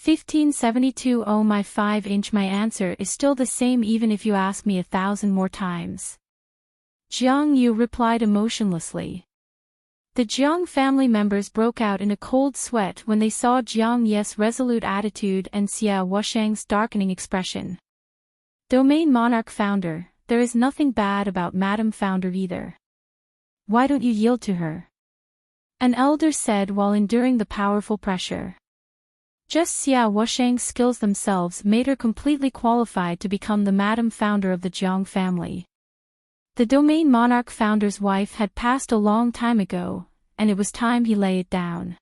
1572 Oh my 5-inch, my answer is still the same even if you ask me 1,000 more times. Jiang Yu replied emotionlessly. The Jiang family members broke out in a cold sweat when they saw Jiang Ye's resolute attitude and Xia Wushang's darkening expression. Domain Monarch Founder, there is nothing bad about Madam Founder either. Why don't you yield to her? An elder said while enduring the powerful pressure. Just Xia Wushang's skills themselves made her completely qualified to become the Madam Founder of the Jiang family. The Domain Monarch Founder's wife had passed a long time ago, and it was time he lay it down.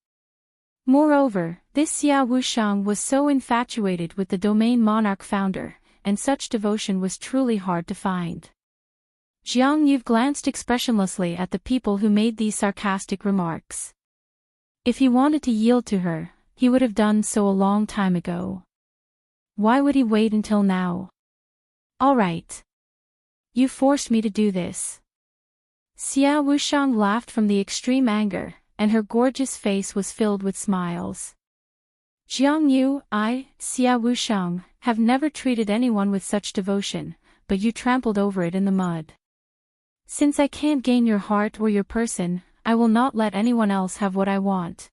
Moreover, this Xia Wushang was so infatuated with the Domain Monarch Founder, and such devotion was truly hard to find. Jiang Yu glanced expressionlessly at the people who made these sarcastic remarks. If he wanted to yield to her, he would have done so a long time ago. Why would he wait until now? All right. You forced me to do this. Xia Wushang laughed from the extreme anger, and her gorgeous face was filled with smiles. Jiang Yu, Xia Wushang, have never treated anyone with such devotion, but you trampled over it in the mud. Since I can't gain your heart or your person, I will not let anyone else have what I want.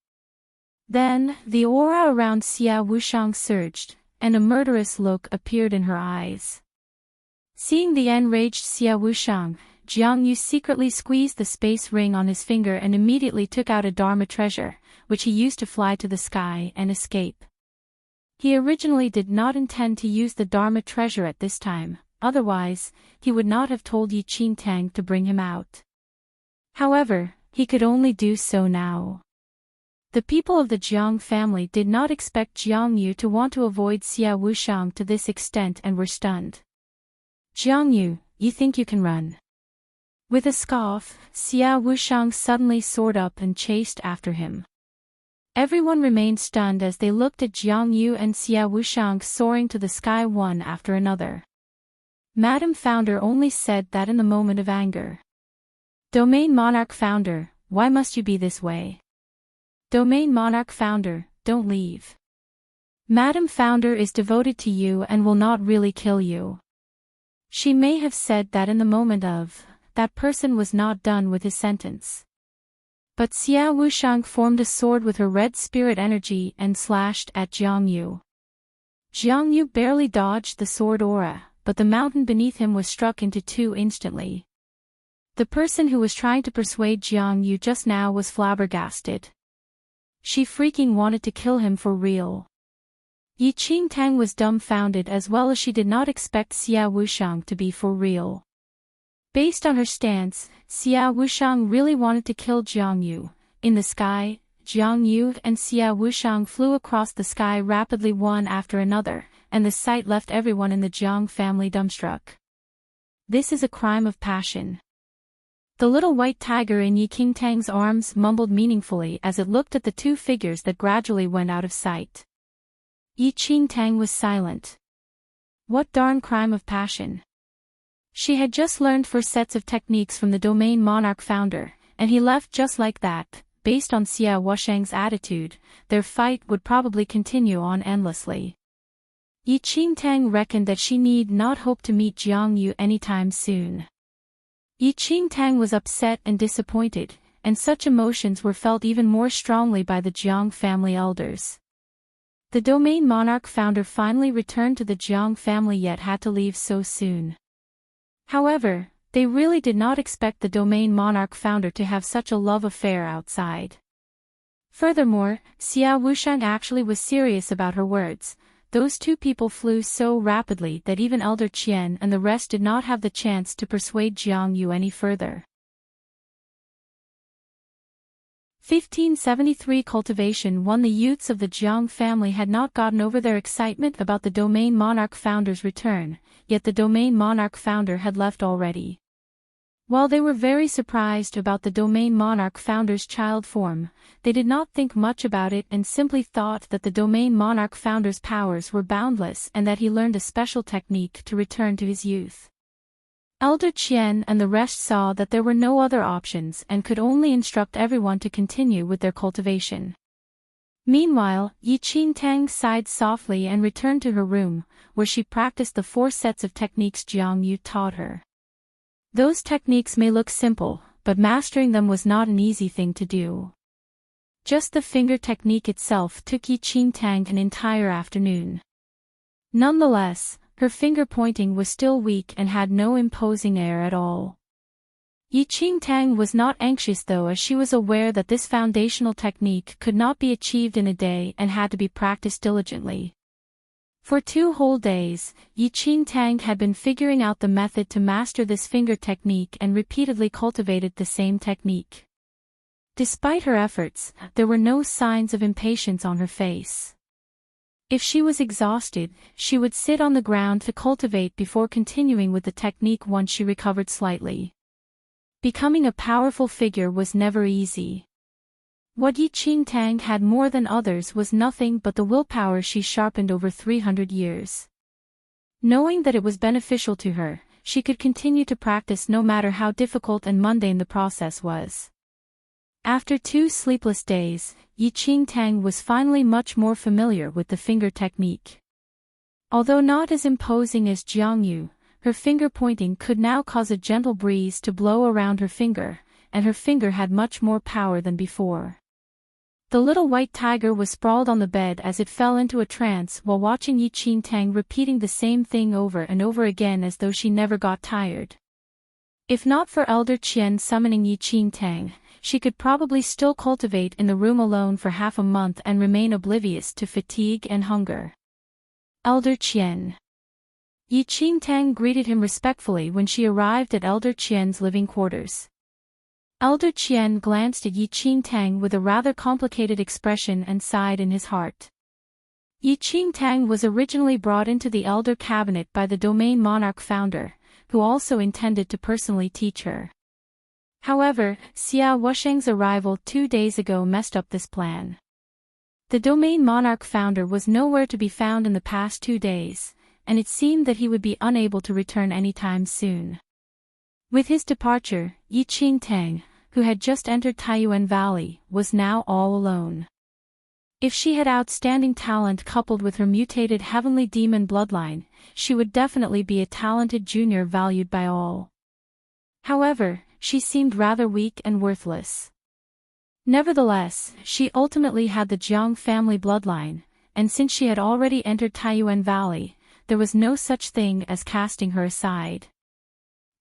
Then, the aura around Xia Wushang surged, and a murderous look appeared in her eyes. Seeing the enraged Xia Wushang, Jiang Yu secretly squeezed the space ring on his finger and immediately took out a Dharma treasure, which he used to fly to the sky and escape. He originally did not intend to use the Dharma treasure at this time, otherwise, he would not have told Enchanting to bring him out. However, he could only do so now. The people of the Jiang family did not expect Jiang Yu to want to avoid Xia Wushang to this extent and were stunned. Jiang Yu, you think you can run? With a scoff, Xia Wushang suddenly soared up and chased after him. Everyone remained stunned as they looked at Jiang Yu and Xia Wushang soaring to the sky one after another. Madam Founder only said that in the moment of anger. Domain Monarch Founder, why must you be this way? Domain Monarch Founder, don't leave. Madam Founder is devoted to you and will not really kill you. She may have said that in the moment of, that person was not done with his sentence. But Xia Wushang formed a sword with her red spirit energy and slashed at Jiang Yu. Jiang Yu barely dodged the sword aura, but the mountain beneath him was struck into two instantly. The person who was trying to persuade Jiang Yu just now was flabbergasted. She freaking wanted to kill him for real. Enchanting was dumbfounded as well as she did not expect Xia Wushang to be for real. Based on her stance, Xia Wushang really wanted to kill Jiang Yu. In the sky, Jiang Yu and Xia Wushang flew across the sky rapidly one after another, and the sight left everyone in the Jiang family dumbstruck. This is a crime of passion. The little white tiger in Enchanting's arms mumbled meaningfully as it looked at the two figures that gradually went out of sight. Enchanting was silent. What darn crime of passion? She had just learned 4 sets of techniques from the Domain Monarch Founder, and he left just like that. Based on Xia Wushang's attitude, their fight would probably continue on endlessly. Enchanting reckoned that she need not hope to meet Jiang Yu anytime soon. Enchanting was upset and disappointed, and such emotions were felt even more strongly by the Jiang family elders. The Domain Monarch Founder finally returned to the Jiang family yet had to leave so soon. However, they really did not expect the Domain Monarch Founder to have such a love affair outside. Furthermore, Xia Wushang actually was serious about her words. Those two people flew so rapidly that even Elder Qian and the rest did not have the chance to persuade Jiang Yu any further. 1573 Cultivation 1 The youths of the Jiang family had not gotten over their excitement about the Domain Monarch Founder's return, yet the Domain Monarch Founder had left already. While they were very surprised about the Domain Monarch Founder's child form, they did not think much about it and simply thought that the Domain Monarch Founder's powers were boundless and that he learned a special technique to return to his youth. Elder Qian and the rest saw that there were no other options and could only instruct everyone to continue with their cultivation. Meanwhile, Yi Qingtang sighed softly and returned to her room, where she practiced the 4 sets of techniques Jiang Yu taught her. Those techniques may look simple, but mastering them was not an easy thing to do. Just the finger technique itself took Yi Qingtang an entire afternoon. Nonetheless, her finger pointing was still weak and had no imposing air at all. Yi Qingtang was not anxious though, as she was aware that this foundational technique could not be achieved in a day and had to be practiced diligently. For 2 whole days, Yi Qingtang had been figuring out the method to master this finger technique and repeatedly cultivated the same technique. Despite her efforts, there were no signs of impatience on her face. If she was exhausted, she would sit on the ground to cultivate before continuing with the technique once she recovered slightly. Becoming a powerful figure was never easy. What Yi Qingtang had more than others was nothing but the willpower she sharpened over 300 years. Knowing that it was beneficial to her, she could continue to practice no matter how difficult and mundane the process was. After 2 sleepless days, Yi Qingtang was finally much more familiar with the finger technique. Although not as imposing as Jiang Yu, her finger pointing could now cause a gentle breeze to blow around her finger, and her finger had much more power than before. The little white tiger was sprawled on the bed as it fell into a trance while watching Yi Qingtang repeating the same thing over and over again as though she never got tired. If not for Elder Qian summoning Yi Qingtang, she could probably still cultivate in the room alone for half a month and remain oblivious to fatigue and hunger. Elder Qian. Yi Qingtang greeted him respectfully when she arrived at Elder Qian's living quarters. Elder Qian glanced at Yi Qingtang with a rather complicated expression and sighed in his heart. Yi Qingtang was originally brought into the Elder Cabinet by the Domain Monarch founder, who also intended to personally teach her. However, Xia Wusheng's arrival 2 days ago messed up this plan. The Domain Monarch founder was nowhere to be found in the past 2 days, and it seemed that he would be unable to return anytime soon. With his departure, Yi Qingtang, who had just entered Taiyuan Valley, was now all alone. If she had outstanding talent coupled with her mutated heavenly demon bloodline, she would definitely be a talented junior valued by all. However, she seemed rather weak and worthless. Nevertheless, she ultimately had the Jiang family bloodline, and since she had already entered Taiyuan Valley, there was no such thing as casting her aside.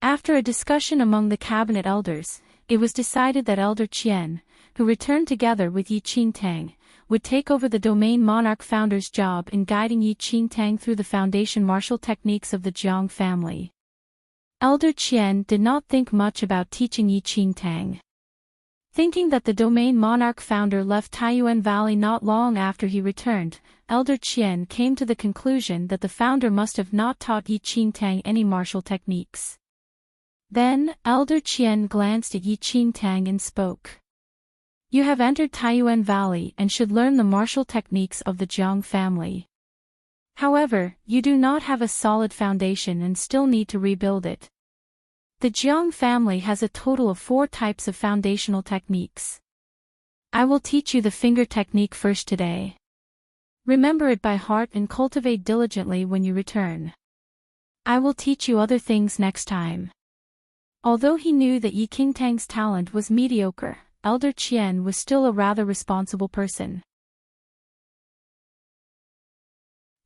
After a discussion among the cabinet elders, it was decided that Elder Qian, who returned together with Yi Qingtang, would take over the Domain Monarch founder's job in guiding Yi Qingtang through the foundation martial techniques of the Jiang family. Elder Qian did not think much about teaching Yi Qingtang. Thinking that the Domain Monarch founder left Taiyuan Valley not long after he returned, Elder Qian came to the conclusion that the founder must have not taught Yi Qingtang any martial techniques. Then, Elder Qian glanced at Yi Qingtang and spoke. You have entered Taiyuan Valley and should learn the martial techniques of the Jiang family. However, you do not have a solid foundation and still need to rebuild it. The Jiang family has a total of 4 types of foundational techniques. I will teach you the finger technique first today. Remember it by heart and cultivate diligently when you return. I will teach you other things next time. Although he knew that Yi Qingtang's talent was mediocre, Elder Qian was still a rather responsible person.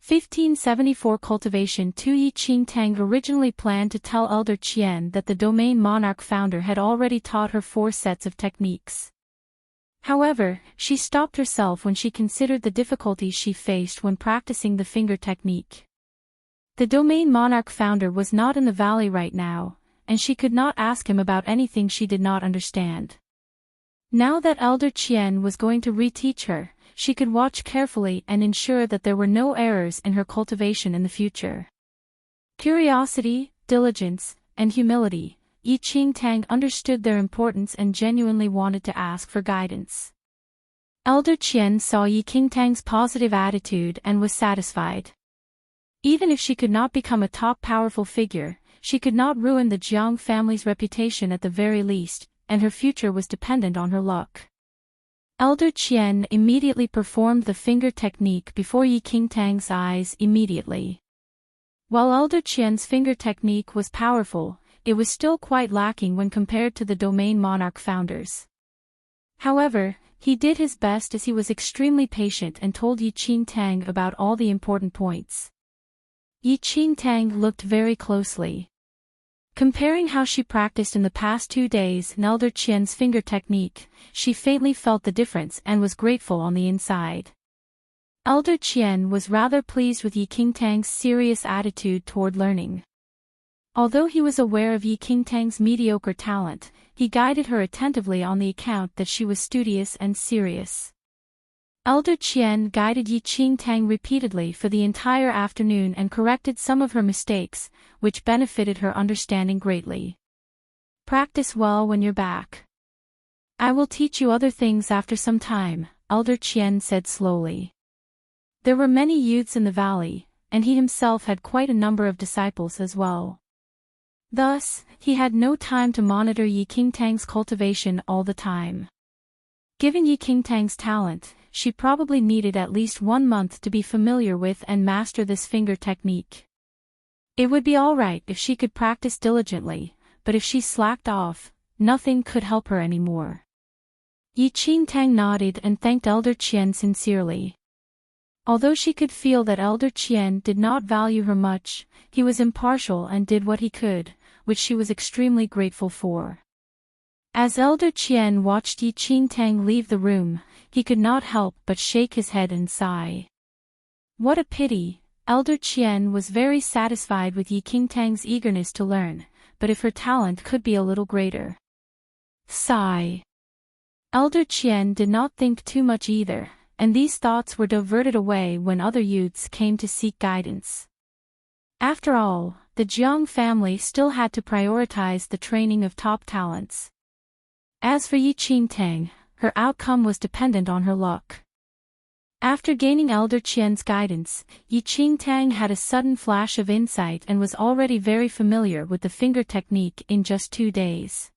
1574 Cultivation 2 Yi Qingtang originally planned to tell Elder Qian that the Domain Monarch founder had already taught her 4 sets of techniques. However, she stopped herself when she considered the difficulties she faced when practicing the finger technique. The Domain Monarch founder was not in the valley right now, and she could not ask him about anything she did not understand. Now that Elder Qian was going to reteach her, she could watch carefully and ensure that there were no errors in her cultivation in the future. Curiosity, diligence, and humility, Yi Qingtang understood their importance and genuinely wanted to ask for guidance. Elder Qian saw Yi Qingtang's positive attitude and was satisfied. Even if she could not become a top powerful figure, she could not ruin the Jiang family's reputation at the very least, and her future was dependent on her luck. Elder Qian immediately performed the finger technique before Yi Qingtang's eyes immediately. While Elder Qian's finger technique was powerful, it was still quite lacking when compared to the Domain Monarch founders. However, he did his best as he was extremely patient and told Yi Qingtang about all the important points. Yi Qingtang looked very closely. Comparing how she practiced in the past 2 days and Elder Qian's finger technique, she faintly felt the difference and was grateful on the inside. Elder Qian was rather pleased with Yi Qingtang's serious attitude toward learning. Although he was aware of Yi Qingtang's mediocre talent, he guided her attentively on the account that she was studious and serious. Elder Qian guided Yi Qingtang repeatedly for the entire afternoon and corrected some of her mistakes, which benefited her understanding greatly. Practice well when you're back. I will teach you other things after some time, Elder Qian said slowly. There were many youths in the valley, and he himself had quite a number of disciples as well. Thus, he had no time to monitor Yi Qingtang's cultivation all the time. Given Yi Qingtang's talent, she probably needed at least 1 month to be familiar with and master this finger technique. It would be alright if she could practice diligently, but if she slacked off, nothing could help her anymore. Yi Qingtang nodded and thanked Elder Qian sincerely. Although she could feel that Elder Qian did not value her much, he was impartial and did what he could, which she was extremely grateful for. As Elder Qian watched Yi Qingtang leave the room, he could not help but shake his head and sigh. What a pity! Elder Qian was very satisfied with Yi Qingtang's eagerness to learn, but if her talent could be a little greater. Sigh. Elder Qian did not think too much either, and these thoughts were diverted away when other youths came to seek guidance. After all, the Jiang family still had to prioritize the training of top talents. As for Yi Qingtang, her outcome was dependent on her luck. After gaining Elder Qian's guidance, Yi Qingtang had a sudden flash of insight and was already very familiar with the finger technique in just 2 days.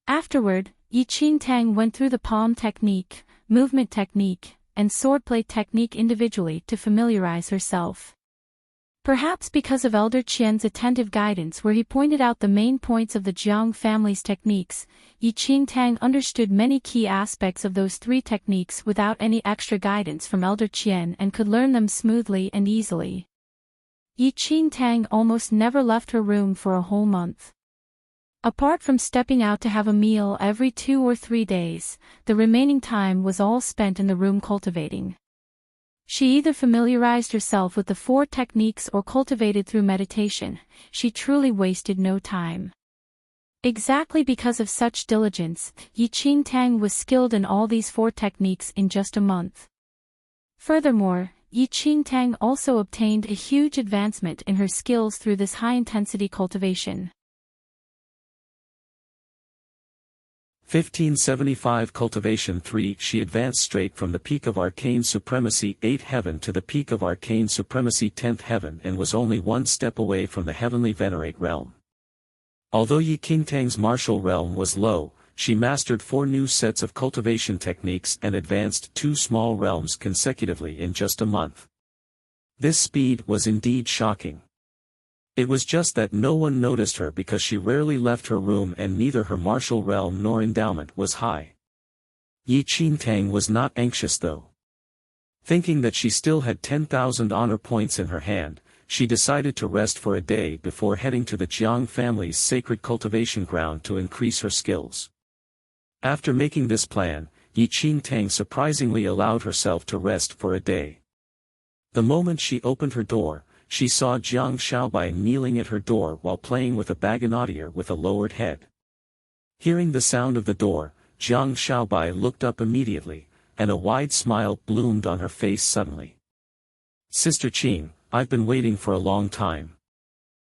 Afterward, Yi Qingtang went through the palm technique, movement technique, and swordplay technique individually to familiarize herself. Perhaps because of Elder Qian's attentive guidance where he pointed out the main points of the Jiang family's techniques, Yi Qingtang understood many key aspects of those 3 techniques without any extra guidance from Elder Qian and could learn them smoothly and easily. Yi Qingtang almost never left her room for a whole month. Apart from stepping out to have a meal every 2 or 3 days, the remaining time was all spent in the room cultivating. She either familiarized herself with the 4 techniques or cultivated through meditation. She truly wasted no time. Exactly because of such diligence, Yi Qingtang was skilled in all these 4 techniques in just a month. Furthermore, Yi Qingtang also obtained a huge advancement in her skills through this high-intensity cultivation. 1575 Cultivation 3 She advanced straight from the peak of Arcane Supremacy 8th Heaven to the peak of Arcane Supremacy 10th Heaven and was only 1 step away from the Heavenly Venerate Realm. Although Yi Qingtang's martial realm was low, she mastered 4 new sets of cultivation techniques and advanced 2 small realms consecutively in just a month. This speed was indeed shocking. It was just that no one noticed her because she rarely left her room and neither her martial realm nor endowment was high. Yi Qingtang was not anxious though. Thinking that she still had 10,000 honor points in her hand, she decided to rest for a day before heading to the Jiang family's sacred cultivation ground to increase her skills. After making this plan, Yi Qingtang surprisingly allowed herself to rest for a day. The moment she opened her door, she saw Jiang Xiaobai kneeling at her door while playing with a baganadier with a lowered head. Hearing the sound of the door, Jiang Xiaobai looked up immediately, and a wide smile bloomed on her face suddenly. "Sister Qing, I've been waiting for a long time.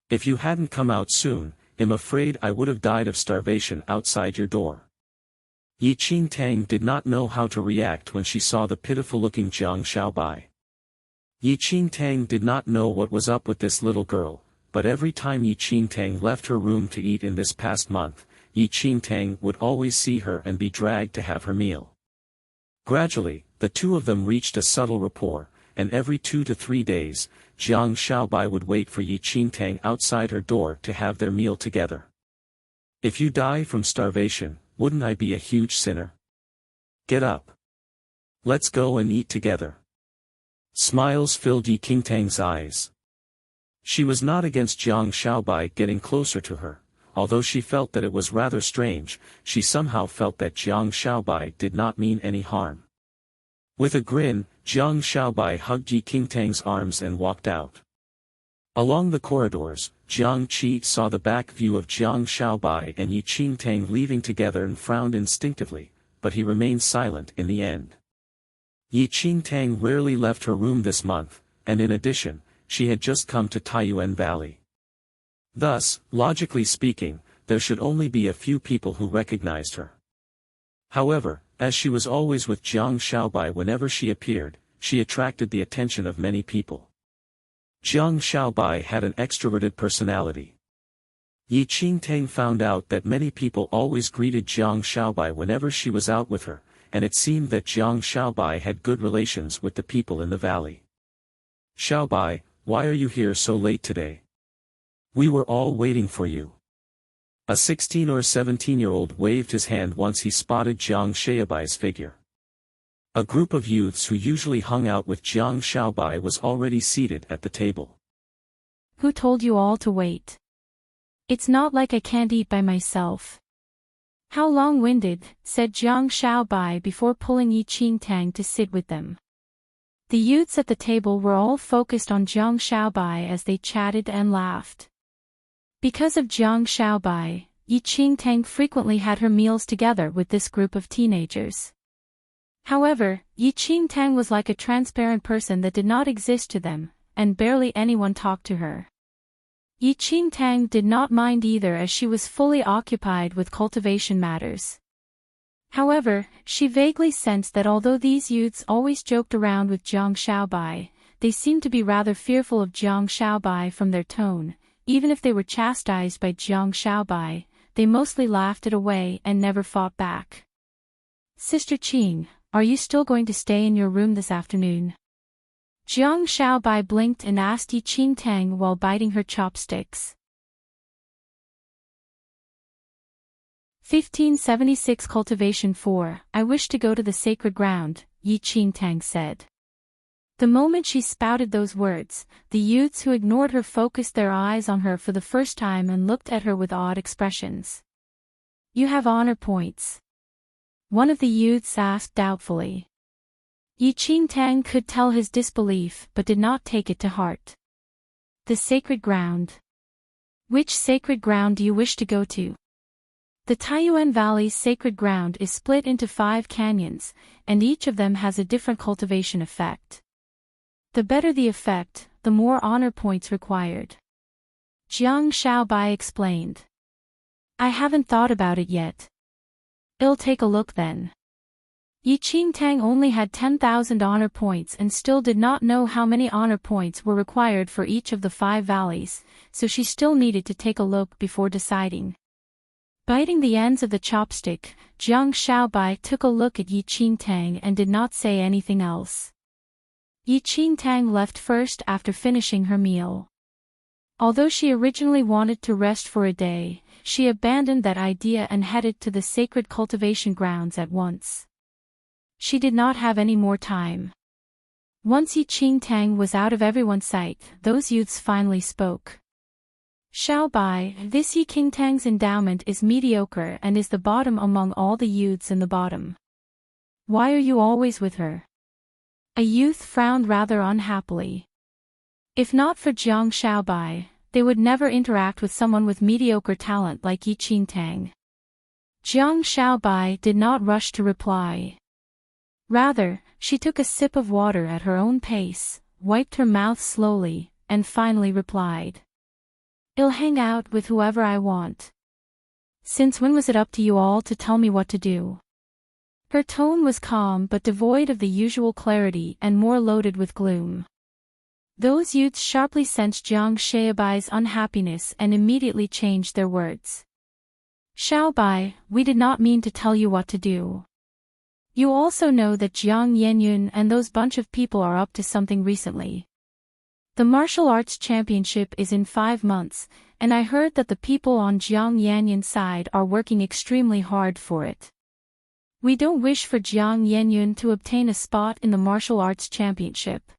If you hadn't come out soon, I'm afraid I would have died of starvation outside your door." Yi Qingtang did not know how to react when she saw the pitiful-looking Jiang Xiaobai. Yi Qingtang did not know what was up with this little girl, but every time Yi Qingtang left her room to eat in this past month, Yi Qingtang would always see her and be dragged to have her meal. Gradually, the two of them reached a subtle rapport, and every 2 to 3 days, Jiang Shaobai would wait for Yi Qingtang outside her door to have their meal together. If you die from starvation, wouldn't I be a huge sinner? Get up. Let's go and eat together. Smiles filled Yi Qingtang's eyes. She was not against Jiang Shaobai getting closer to her, although she felt that it was rather strange. She somehow felt that Jiang Shaobai did not mean any harm. With a grin, Jiang Shaobai hugged Yi Qingtang's arms and walked out. Along the corridors, Jiang Qi saw the back view of Jiang Shaobai and Yi Qingtang leaving together and frowned instinctively, but he remained silent in the end. Yi Qingtang rarely left her room this month, and in addition, she had just come to Taiyuan Valley. Thus, logically speaking, there should only be a few people who recognized her. However, as she was always with Jiang Shaobai whenever she appeared, she attracted the attention of many people. Jiang Shaobai had an extroverted personality. Yi Qingtang found out that many people always greeted Jiang Shaobai whenever she was out with her, and it seemed that Jiang Shaobai had good relations with the people in the valley. Shaobai, why are you here so late today? We were all waiting for you. A 16 or 17-year-old waved his hand once he spotted Jiang Shaobai's figure. A group of youths who usually hung out with Jiang Shaobai was already seated at the table. Who told you all to wait? It's not like I can't eat by myself. How long-winded, said Jiang Shaobai before pulling Yi Qingtang to sit with them. The youths at the table were all focused on Jiang Shaobai as they chatted and laughed. Because of Jiang Shaobai, Yi Qingtang frequently had her meals together with this group of teenagers. However, Yi Qingtang was like a transparent person that did not exist to them, and barely anyone talked to her. Yi Qingtang did not mind either as she was fully occupied with cultivation matters. However, she vaguely sensed that although these youths always joked around with Jiang Shaobai, they seemed to be rather fearful of Jiang Shaobai from their tone. Even if they were chastised by Jiang Shaobai, they mostly laughed it away and never fought back. Sister Qing, are you still going to stay in your room this afternoon? Jiang Shaobai blinked and asked Yi Qingtang while biting her chopsticks. 1576 Cultivation 4, I wish to go to the sacred ground, Yi Qingtang said. The moment she spouted those words, the youths who ignored her focused their eyes on her for the first time and looked at her with odd expressions. You have honor points. One of the youths asked doubtfully. Yi Qingtang could tell his disbelief but did not take it to heart. The sacred ground. Which sacred ground do you wish to go to? The Taiyuan Valley's sacred ground is split into 5 canyons, and each of them has a different cultivation effect. The better the effect, the more honor points required. Jiang Shaobai explained. I haven't thought about it yet. I'll take a look then. Yi Qingtang only had 10,000 honor points and still did not know how many honor points were required for each of the 5 valleys, so she still needed to take a look before deciding. Biting the ends of the chopstick, Jiang Shaobai took a look at Yi Qingtang and did not say anything else. Yi Qingtang left first after finishing her meal. Although she originally wanted to rest for a day, she abandoned that idea and headed to the sacred cultivation grounds at once. She did not have any more time. Once Yi Qingtang was out of everyone's sight, those youths finally spoke. Shaobai, this Yi Qingtang's endowment is mediocre and is the bottom among all the youths in the bottom. Why are you always with her? A youth frowned rather unhappily. If not for Jiang Shaobai, they would never interact with someone with mediocre talent like Yi Qingtang. Jiang Shaobai did not rush to reply. Rather, she took a sip of water at her own pace, wiped her mouth slowly, and finally replied. I'll hang out with whoever I want. Since when was it up to you all to tell me what to do? Her tone was calm but devoid of the usual clarity and more loaded with gloom. Those youths sharply sensed Jiang Shaobai's unhappiness and immediately changed their words. Shaobai, we did not mean to tell you what to do. You also know that Jiang Yenyun and those bunch of people are up to something recently. The martial arts championship is in 5 months, and I heard that the people on Jiang Yenyun's side are working extremely hard for it. We don't wish for Jiang Yenyun to obtain a spot in the martial arts championship.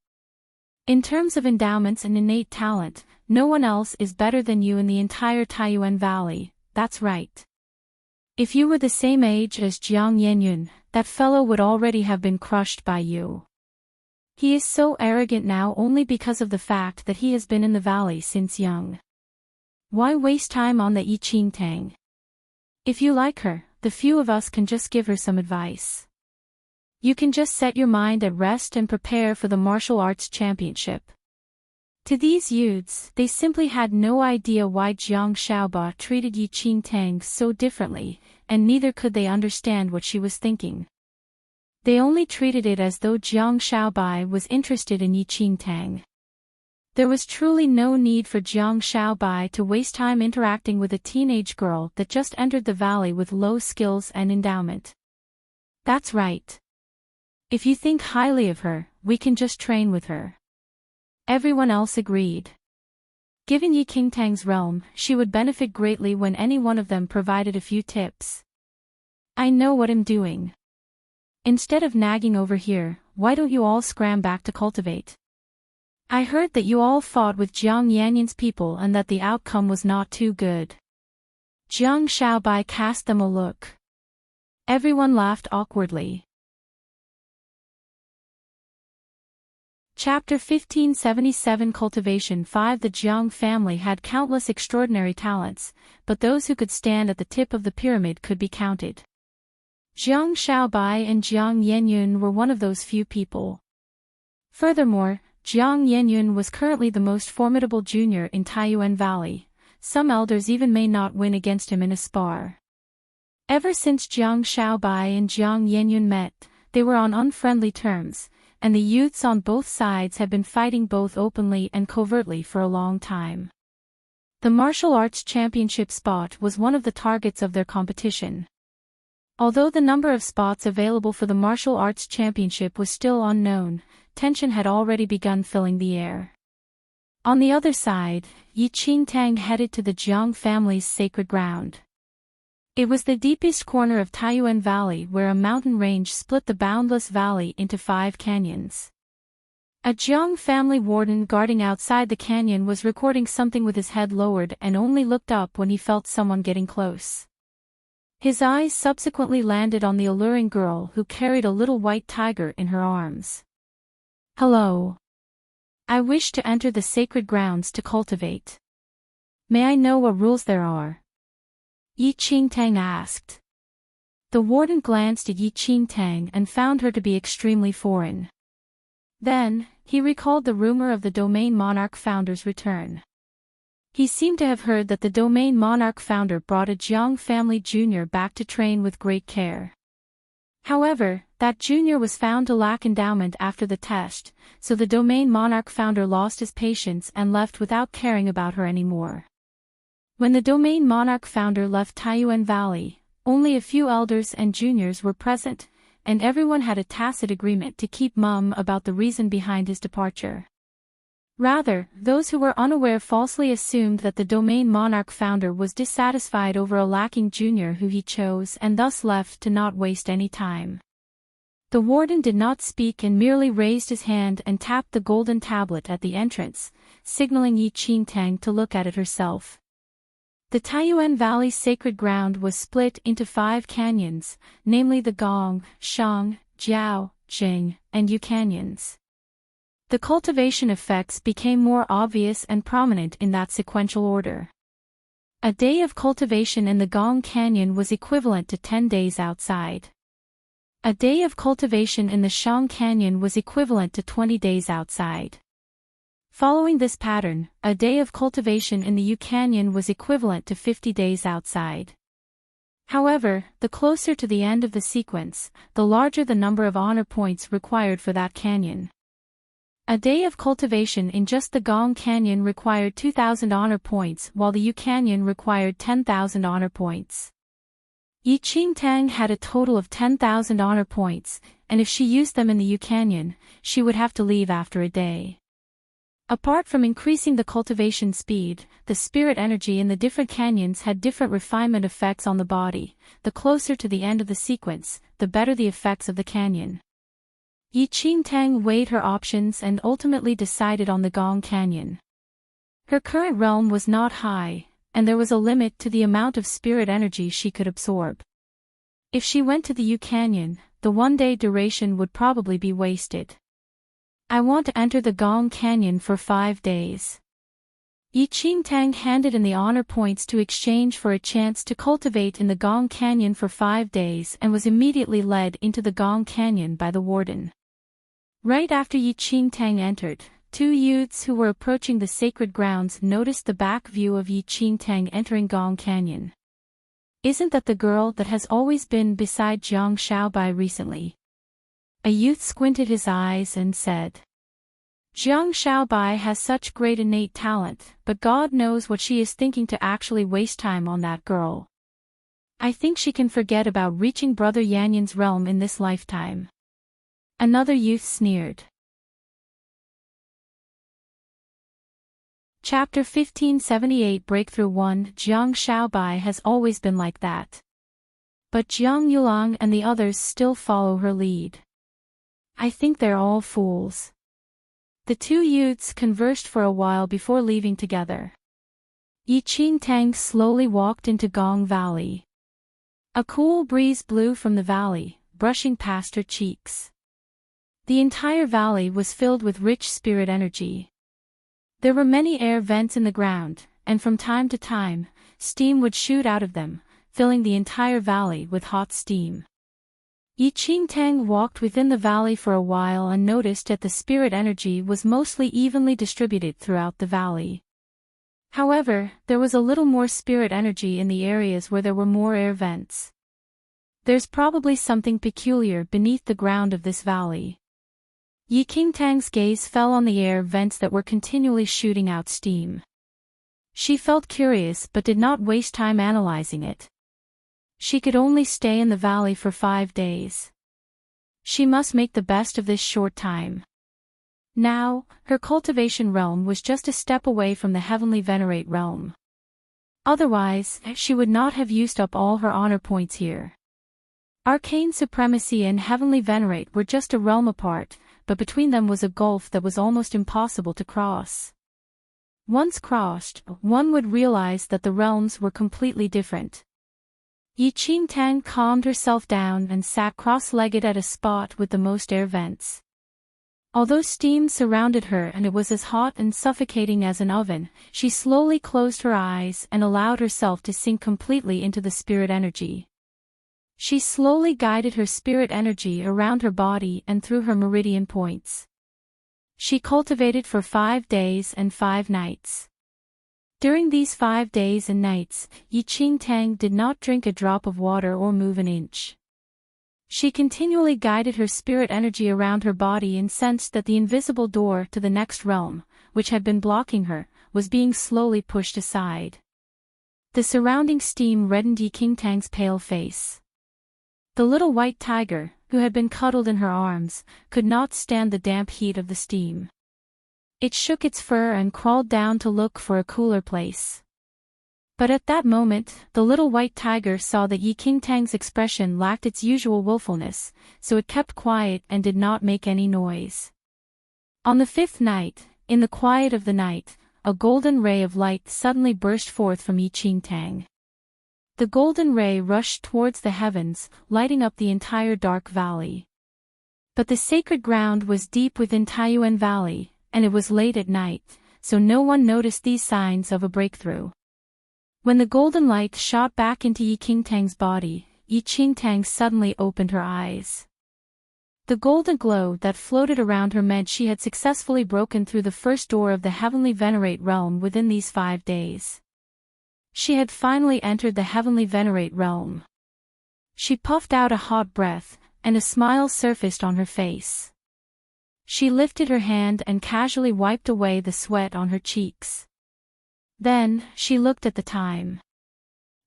In terms of endowments and innate talent, no one else is better than you in the entire Taiyuan Valley, that's right. If you were the same age as Jiang Yenyun, that fellow would already have been crushed by you. He is so arrogant now only because of the fact that he has been in the valley since young. Why waste time on the Enchanting? If you like her, the few of us can just give her some advice. You can just set your mind at rest and prepare for the martial arts championship. To these youths, they simply had no idea why Jiang Xiaoba treated Yi Qingtang so differently, and neither could they understand what she was thinking. They only treated it as though Jiang Xiaobai was interested in Yi Qingtang. There was truly no need for Jiang Xiaobai to waste time interacting with a teenage girl that just entered the valley with low skills and endowment. That's right. If you think highly of her, we can just train with her. Everyone else agreed. Given Yi Qingtang's realm, she would benefit greatly when any one of them provided a few tips. I know what I'm doing. Instead of nagging over here, why don't you all scram back to cultivate? I heard that you all fought with Jiang Yanyun's people and that the outcome was not too good. Jiang Xiaobai cast them a look. Everyone laughed awkwardly. Chapter 1577 Cultivation 5 The Jiang family had countless extraordinary talents, but those who could stand at the tip of the pyramid could be counted. Jiang Xiaobai and Jiang Yenyun were one of those few people. Furthermore, Jiang Yenyun was currently the most formidable junior in Taiyuan Valley. Some elders even may not win against him in a spar. Ever since Jiang Xiaobai and Jiang Yenyun met, they were on unfriendly terms, and the youths on both sides had been fighting both openly and covertly for a long time. The martial arts championship spot was one of the targets of their competition. Although the number of spots available for the martial arts championship was still unknown, tension had already begun filling the air. On the other side, Yi Qingtang headed to the Jiang family's sacred ground. It was the deepest corner of Taiyuan Valley where a mountain range split the boundless valley into 5 canyons. A Jiang family warden guarding outside the canyon was recording something with his head lowered and only looked up when he felt someone getting close. His eyes subsequently landed on the alluring girl who carried a little white tiger in her arms. Hello. I wish to enter the sacred grounds to cultivate. May I know what rules there are? Yi Qingtang asked. The warden glanced at Yi Qingtang and found her to be extremely foreign. Then, he recalled the rumor of the Domain Monarch founder's return. He seemed to have heard that the Domain Monarch founder brought a Jiang family junior back to train with great care. However, that junior was found to lack endowment after the test, so the Domain Monarch founder lost his patience and left without caring about her anymore. When the Domain Monarch founder left Taiyuan Valley, only a few elders and juniors were present, and everyone had a tacit agreement to keep mum about the reason behind his departure. Rather, those who were unaware falsely assumed that the Domain Monarch founder was dissatisfied over a lacking junior who he chose and thus left to not waste any time. The warden did not speak and merely raised his hand and tapped the golden tablet at the entrance, signaling Yi Qingtang to look at it herself. The Taiyuan Valley sacred ground was split into 5 canyons, namely the Gong, Shang, Jiao, Jing, and Yu canyons. The cultivation effects became more obvious and prominent in that sequential order. A day of cultivation in the Gong Canyon was equivalent to 10 days outside. A day of cultivation in the Shang Canyon was equivalent to 20 days outside. Following this pattern, a day of cultivation in the Yu Canyon was equivalent to 50 days outside. However, the closer to the end of the sequence, the larger the number of honor points required for that canyon. A day of cultivation in just the Gong Canyon required 2,000 honor points while the Yu Canyon required 10,000 honor points. Enchanting had a total of 10,000 honor points, and if she used them in the U Canyon, she would have to leave after a day. Apart from increasing the cultivation speed, the spirit energy in the different canyons had different refinement effects on the body. The closer to the end of the sequence, the better the effects of the canyon. Enchanting weighed her options and ultimately decided on the Gong Canyon. Her current realm was not high, and there was a limit to the amount of spirit energy she could absorb. If she went to the U Canyon, the one-day duration would probably be wasted. I want to enter the Gong Canyon for 5 days. Enchanting handed in the honor points to exchange for a chance to cultivate in the Gong Canyon for 5 days and was immediately led into the Gong Canyon by the warden. Right after Enchanting entered, 2 youths who were approaching the sacred grounds noticed the back view of Enchanting entering Gong Canyon. Isn't that the girl that has always been beside Jiang Xiaobai recently? A youth squinted his eyes and said. Jiang Xiaobai has such great innate talent, but God knows what she is thinking to actually waste time on that girl. I think she can forget about reaching Brother Yanyan's realm in this lifetime. Another youth sneered. Chapter 1578 Breakthrough 1 Jiang Xiaobai has always been like that. But Jiang Yulang and the others still follow her lead. I think they're all fools. The 2 youths conversed for a while before leaving together. Enchanting slowly walked into Gong Valley. A cool breeze blew from the valley, brushing past her cheeks. The entire valley was filled with rich spirit energy. There were many air vents in the ground, and from time to time, steam would shoot out of them, filling the entire valley with hot steam. Enchanting walked within the valley for a while and noticed that the spirit energy was mostly evenly distributed throughout the valley. However, there was a little more spirit energy in the areas where there were more air vents. There's probably something peculiar beneath the ground of this valley. Enchanting's gaze fell on the air vents that were continually shooting out steam. She felt curious but did not waste time analyzing it. She could only stay in the valley for 5 days. She must make the best of this short time. Now, her cultivation realm was just a step away from the heavenly venerate realm. Otherwise, she would not have used up all her honor points here. Arcane supremacy and heavenly venerate were just a realm apart, but between them was a gulf that was almost impossible to cross. Once crossed, one would realize that the realms were completely different. Enchanting calmed herself down and sat cross-legged at a spot with the most air vents. Although steam surrounded her and it was as hot and suffocating as an oven, she slowly closed her eyes and allowed herself to sink completely into the spirit energy. She slowly guided her spirit energy around her body and through her meridian points. She cultivated for 5 days and 5 nights. During these 5 days and nights, Enchanting did not drink a drop of water or move an inch. She continually guided her spirit energy around her body and sensed that the invisible door to the next realm, which had been blocking her, was being slowly pushed aside. The surrounding steam reddened Enchanting's pale face. The little white tiger, who had been cuddled in her arms, could not stand the damp heat of the steam. It shook its fur and crawled down to look for a cooler place. But at that moment, the little white tiger saw that Enchanting's expression lacked its usual willfulness, so it kept quiet and did not make any noise. On the 5th night, in the quiet of the night, a golden ray of light suddenly burst forth from Enchanting. The golden ray rushed towards the heavens, lighting up the entire dark valley. But the sacred ground was deep within Taiyuan Valley, and it was late at night, so no one noticed these signs of a breakthrough. When the golden light shot back into Enchanting's body, Enchanting suddenly opened her eyes. The golden glow that floated around her meant she had successfully broken through the first door of the heavenly venerate realm within these 5 days. She had finally entered the heavenly venerate realm. She puffed out a hot breath, and a smile surfaced on her face. She lifted her hand and casually wiped away the sweat on her cheeks. Then, she looked at the time.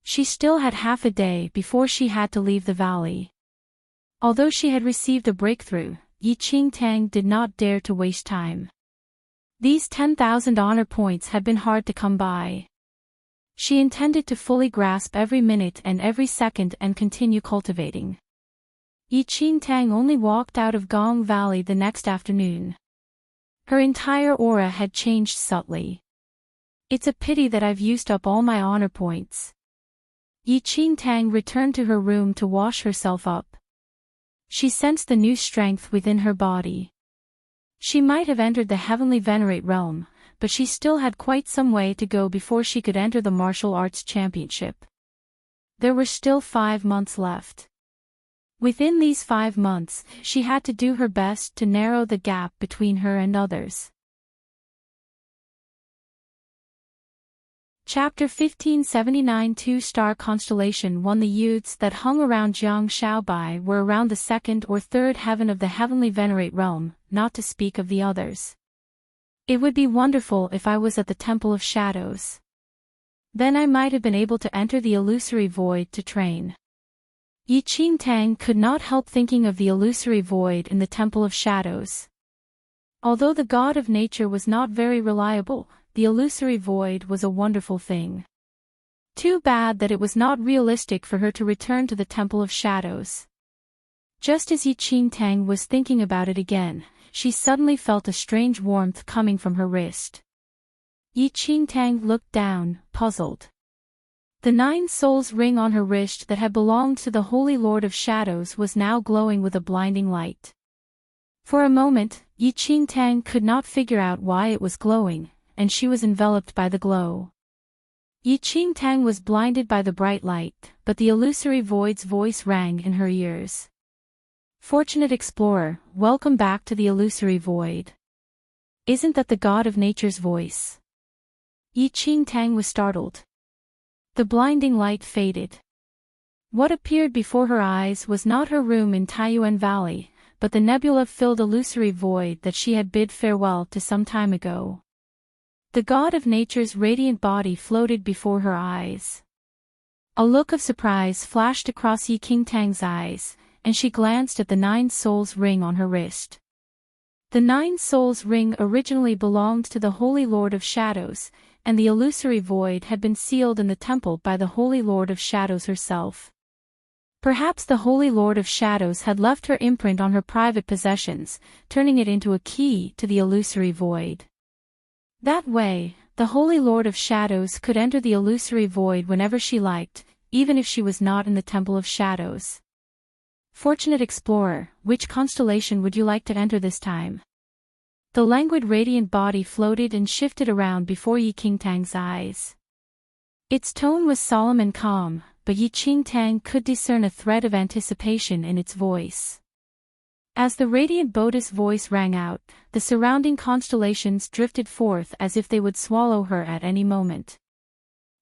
She still had half a day before she had to leave the valley. Although she had received a breakthrough, Enchanting did not dare to waste time. These 10,000 honor points had been hard to come by. She intended to fully grasp every minute and every second and continue cultivating. Enchanting only walked out of Gong Valley the next afternoon. Her entire aura had changed subtly. It's a pity that I've used up all my honor points. Enchanting returned to her room to wash herself up. She sensed the new strength within her body. She might have entered the heavenly venerate realm, but she still had quite some way to go before she could enter the martial arts championship. There were still 5 months left. Within these 5 months, she had to do her best to narrow the gap between her and others. Chapter 1579 2-star constellation 1. The youths that hung around Jiang Shaobai were around the 2nd or 3rd heaven of the heavenly venerate realm, not to speak of the others. It would be wonderful if I was at the Temple of Shadows. Then I might have been able to enter the illusory void to train. Enchanting could not help thinking of the illusory void in the Temple of Shadows. Although the god of nature was not very reliable, the illusory void was a wonderful thing. Too bad that it was not realistic for her to return to the Temple of Shadows. Just as Enchanting was thinking about it again, she suddenly felt a strange warmth coming from her wrist. Enchanting looked down, puzzled. The 9 souls ring on her wrist that had belonged to the Holy Lord of Shadows was now glowing with a blinding light. For a moment, Enchanting could not figure out why it was glowing, and she was enveloped by the glow. Enchanting was blinded by the bright light, but the illusory void's voice rang in her ears. Fortunate explorer, welcome back to the illusory void. Isn't that the god of nature's voice? Enchanting was startled. The blinding light faded. What appeared before her eyes was not her room in Taiyuan Valley, but the nebula-filled illusory void that she had bid farewell to some time ago. The god of nature's radiant body floated before her eyes. A look of surprise flashed across Enchanting's eyes, and she glanced at the 9 souls ring on her wrist. The 9 souls ring originally belonged to the Holy Lord of Shadows, and the illusory void had been sealed in the temple by the Holy Lord of Shadows herself. Perhaps the Holy Lord of Shadows had left her imprint on her private possessions, turning it into a key to the illusory void. That way, the Holy Lord of Shadows could enter the illusory void whenever she liked, even if she was not in the Temple of Shadows. Fortunate explorer, which constellation would you like to enter this time? The languid radiant body floated and shifted around before Enchanting's eyes. Its tone was solemn and calm, but Enchanting could discern a thread of anticipation in its voice. As the radiant Buddha's voice rang out, the surrounding constellations drifted forth as if they would swallow her at any moment.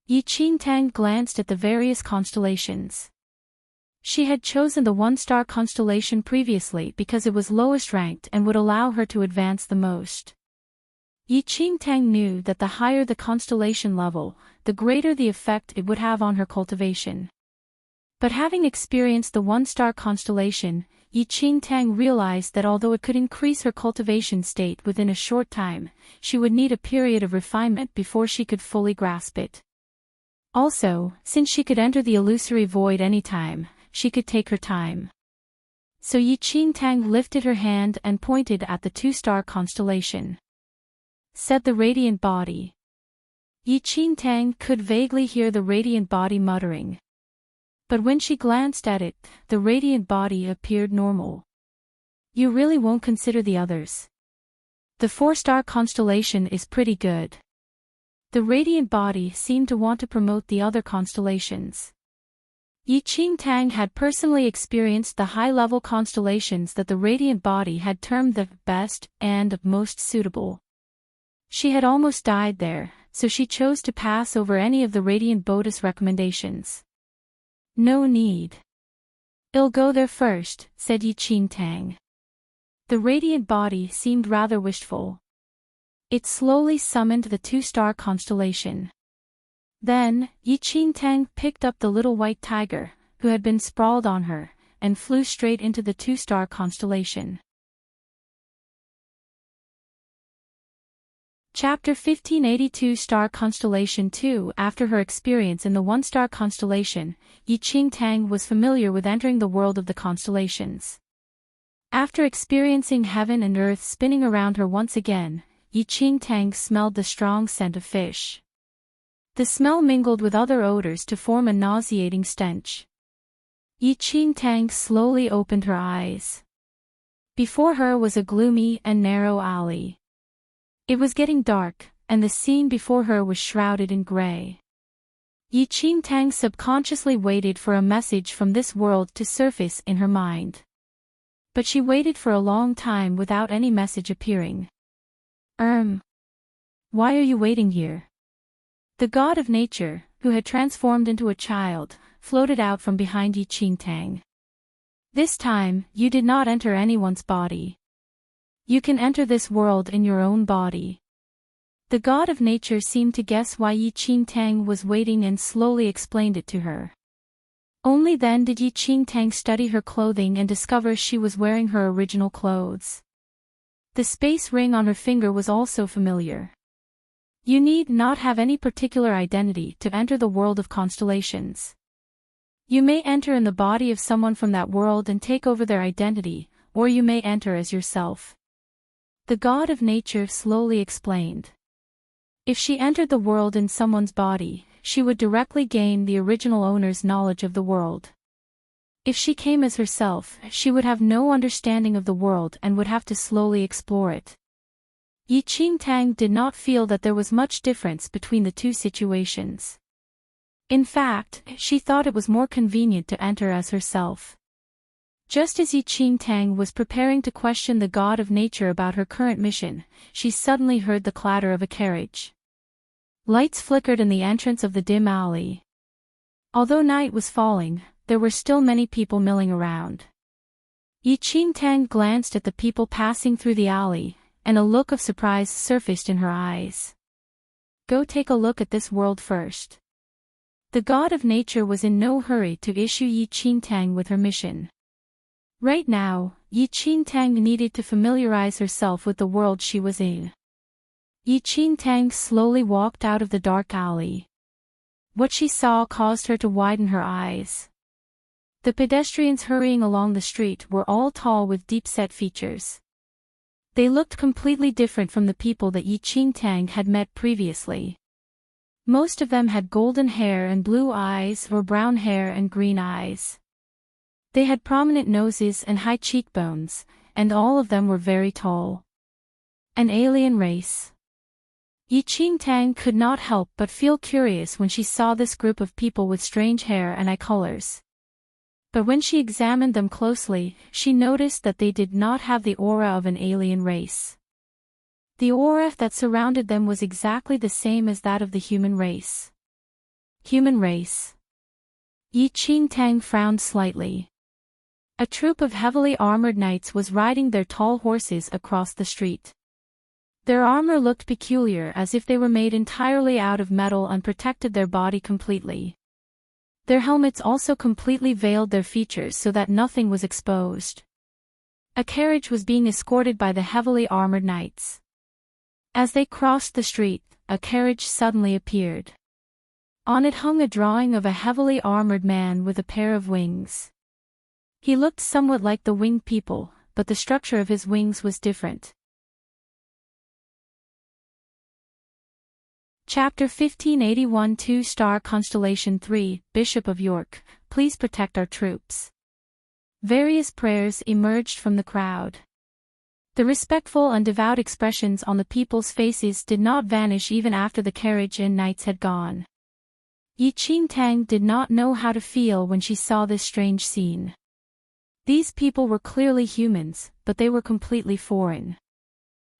Enchanting glanced at the various constellations. She had chosen the 1-star constellation previously because it was lowest ranked and would allow her to advance the most. Enchanting knew that the higher the constellation level, the greater the effect it would have on her cultivation. But having experienced the 1-star constellation, Enchanting realized that although it could increase her cultivation state within a short time, she would need a period of refinement before she could fully grasp it. Also, since she could enter the illusory void anytime, she could take her time. So Enchanting lifted her hand and pointed at the 2-star constellation. Said the radiant body. Enchanting could vaguely hear the radiant body muttering. But when she glanced at it, the radiant body appeared normal. You really won't consider the others. The 4-star constellation is pretty good. The radiant body seemed to want to promote the other constellations. Enchanting had personally experienced the high-level constellations that the radiant body had termed the best and most suitable. She had almost died there, so she chose to pass over any of the radiant Buddha's recommendations. No need. I'll go there first, said Enchanting. The radiant body seemed rather wistful. It slowly summoned the 2-star constellation. Then, Enchanting picked up the little white tiger, who had been sprawled on her, and flew straight into the two-star constellation. Chapter 1582 Star Constellation 2 After her experience in the one-star constellation, Enchanting was familiar with entering the world of the constellations. After experiencing heaven and earth spinning around her once again, Enchanting smelled the strong scent of fish. The smell mingled with other odors to form a nauseating stench. Enchanting slowly opened her eyes. Before her was a gloomy and narrow alley. It was getting dark, and the scene before her was shrouded in gray. Enchanting subconsciously waited for a message from this world to surface in her mind. But she waited for a long time without any message appearing. Why are you waiting here? The god of nature, who had transformed into a child, floated out from behind Enchanting. This time, you did not enter anyone's body. You can enter this world in your own body. The god of nature seemed to guess why Enchanting was waiting and slowly explained it to her. Only then did Enchanting study her clothing and discover she was wearing her original clothes. The space ring on her finger was also familiar. You need not have any particular identity to enter the world of constellations. You may enter in the body of someone from that world and take over their identity, or you may enter as yourself. The god of nature slowly explained. If she entered the world in someone's body, she would directly gain the original owner's knowledge of the world. If she came as herself, she would have no understanding of the world and would have to slowly explore it. Enchanting did not feel that there was much difference between the two situations. In fact, she thought it was more convenient to enter as herself. Just as Enchanting was preparing to question the god of nature about her current mission, she suddenly heard the clatter of a carriage. Lights flickered in the entrance of the dim alley. Although night was falling, there were still many people milling around. Enchanting glanced at the people passing through the alley, and a look of surprise surfaced in her eyes. Go take a look at this world first. The god of nature was in no hurry to issue Enchanting with her mission. Right now, Enchanting needed to familiarize herself with the world she was in. Enchanting slowly walked out of the dark alley. What she saw caused her to widen her eyes. The pedestrians hurrying along the street were all tall with deep-set features. They looked completely different from the people that Enchanting had met previously. Most of them had golden hair and blue eyes or brown hair and green eyes. They had prominent noses and high cheekbones, and all of them were very tall. An alien race. Enchanting could not help but feel curious when she saw this group of people with strange hair and eye colors. But when she examined them closely, she noticed that they did not have the aura of an alien race. The aura that surrounded them was exactly the same as that of the human race. Human race. Enchanting frowned slightly. A troop of heavily armored knights was riding their tall horses across the street. Their armor looked peculiar, as if they were made entirely out of metal and protected their body completely. Their helmets also completely veiled their features so that nothing was exposed. A carriage was being escorted by the heavily armored knights. As they crossed the street, a carriage suddenly appeared. On it hung a drawing of a heavily armored man with a pair of wings. He looked somewhat like the winged people, but the structure of his wings was different. Chapter 1581 2-Star Constellation 3, Bishop of York, please protect our troops. Various prayers emerged from the crowd. The respectful and devout expressions on the people's faces did not vanish even after the carriage and knights had gone. Enchanting did not know how to feel when she saw this strange scene. These people were clearly humans, but they were completely foreign.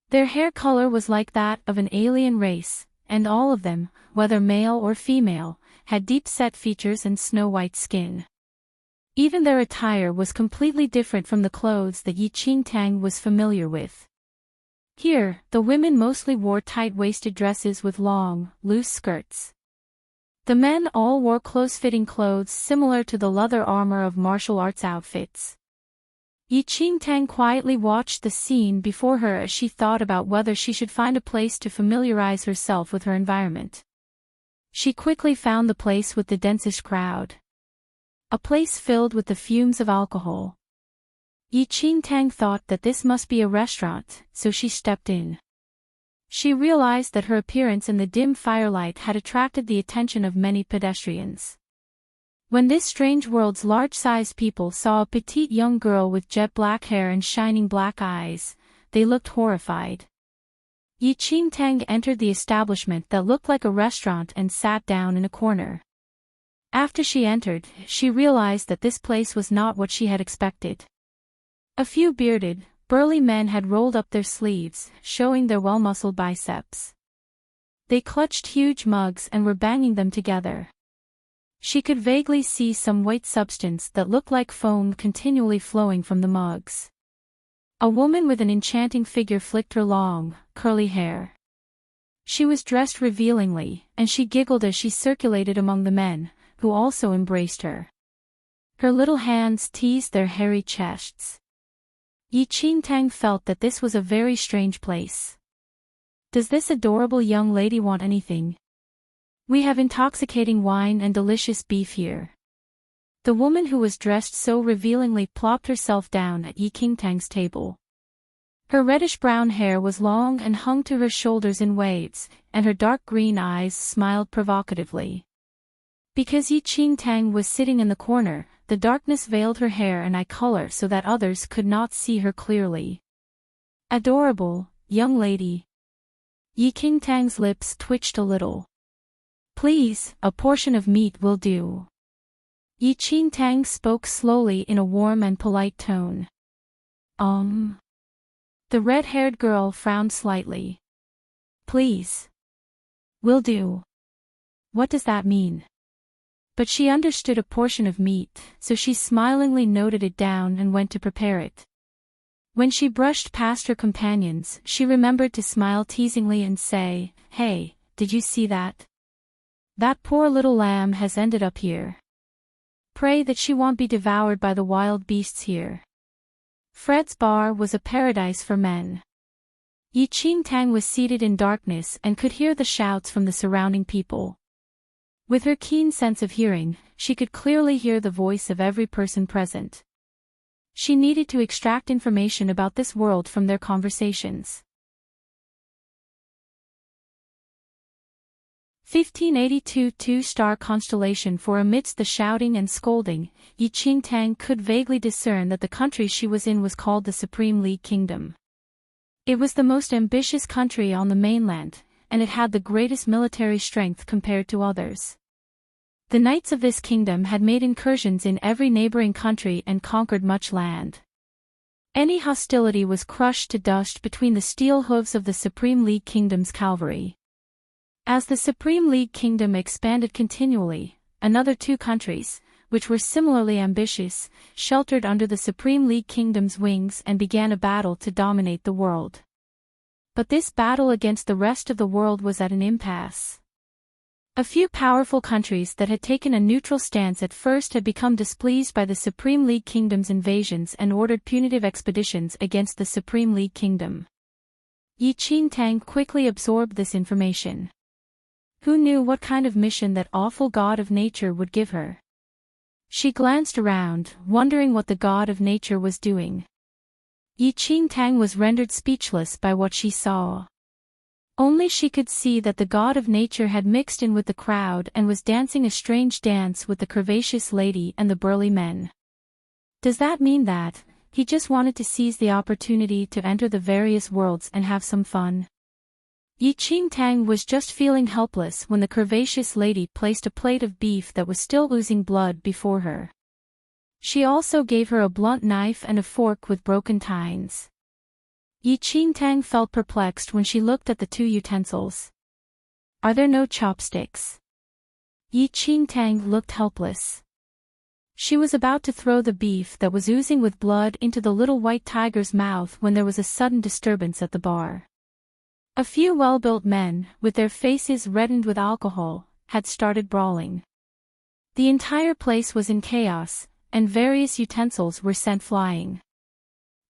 Their hair color was like that of an alien race, and all of them, whether male or female, had deep-set features and snow-white skin. Even their attire was completely different from the clothes that Enchanting was familiar with. Here, the women mostly wore tight-waisted dresses with long, loose skirts. The men all wore close-fitting clothes similar to the leather armor of martial arts outfits. Enchanting quietly watched the scene before her as she thought about whether she should find a place to familiarize herself with her environment. She quickly found the place with the densest crowd. A place filled with the fumes of alcohol. Enchanting thought that this must be a restaurant, so she stepped in. She realized that her appearance in the dim firelight had attracted the attention of many pedestrians. When this strange world's large-sized people saw a petite young girl with jet black hair and shining black eyes, they looked horrified. Enchanting entered the establishment that looked like a restaurant and sat down in a corner. After she entered, she realized that this place was not what she had expected. A few bearded, burly men had rolled up their sleeves, showing their well-muscled biceps. They clutched huge mugs and were banging them together. She could vaguely see some white substance that looked like foam continually flowing from the mugs. A woman with an enchanting figure flicked her long, curly hair. She was dressed revealingly, and she giggled as she circulated among the men, who also embraced her. Her little hands teased their hairy chests. Enchanting felt that this was a very strange place. Does this adorable young lady want anything? We have intoxicating wine and delicious beef here. The woman who was dressed so revealingly plopped herself down at Enchanting's table. Her reddish-brown hair was long and hung to her shoulders in waves, and her dark green eyes smiled provocatively. Because Enchanting was sitting in the corner, the darkness veiled her hair and eye color so that others could not see her clearly. Adorable, young lady. Enchanting's lips twitched a little. Please, a portion of meat will do. Enchanting spoke slowly in a warm and polite tone. The red-haired girl frowned slightly. Please. Will do. What does that mean? But she understood a portion of meat, so she smilingly noted it down and went to prepare it. When she brushed past her companions, she remembered to smile teasingly and say, "Hey, did you see that? That poor little lamb has ended up here. Pray that she won't be devoured by the wild beasts here." Fred's bar was a paradise for men. Enchanting was seated in darkness and could hear the shouts from the surrounding people. With her keen sense of hearing, she could clearly hear the voice of every person present. She needed to extract information about this world from their conversations. 1582 two-star constellation. For amidst the shouting and scolding, Enchanting could vaguely discern that the country she was in was called the Supreme League Kingdom. It was the most ambitious country on the mainland, and it had the greatest military strength compared to others. The knights of this kingdom had made incursions in every neighboring country and conquered much land. Any hostility was crushed to dust between the steel hooves of the Supreme League Kingdom's cavalry. As the Supreme League Kingdom expanded continually, another two countries, which were similarly ambitious, sheltered under the Supreme League Kingdom's wings and began a battle to dominate the world. But this battle against the rest of the world was at an impasse. A few powerful countries that had taken a neutral stance at first had become displeased by the Supreme League Kingdom's invasions and ordered punitive expeditions against the Supreme League Kingdom. Enchanting quickly absorbed this information. Who knew what kind of mission that awful god of nature would give her? She glanced around, wondering what the god of nature was doing. Enchanting was rendered speechless by what she saw. Only she could see that the god of nature had mixed in with the crowd and was dancing a strange dance with the curvaceous lady and the burly men. Does that mean that he just wanted to seize the opportunity to enter the various worlds and have some fun? Enchanting was just feeling helpless when the curvaceous lady placed a plate of beef that was still oozing blood before her. She also gave her a blunt knife and a fork with broken tines. Enchanting felt perplexed when she looked at the two utensils. Are there no chopsticks? Enchanting looked helpless. She was about to throw the beef that was oozing with blood into the little white tiger's mouth when there was a sudden disturbance at the bar. A few well-built men, with their faces reddened with alcohol, had started brawling. The entire place was in chaos, and various utensils were sent flying.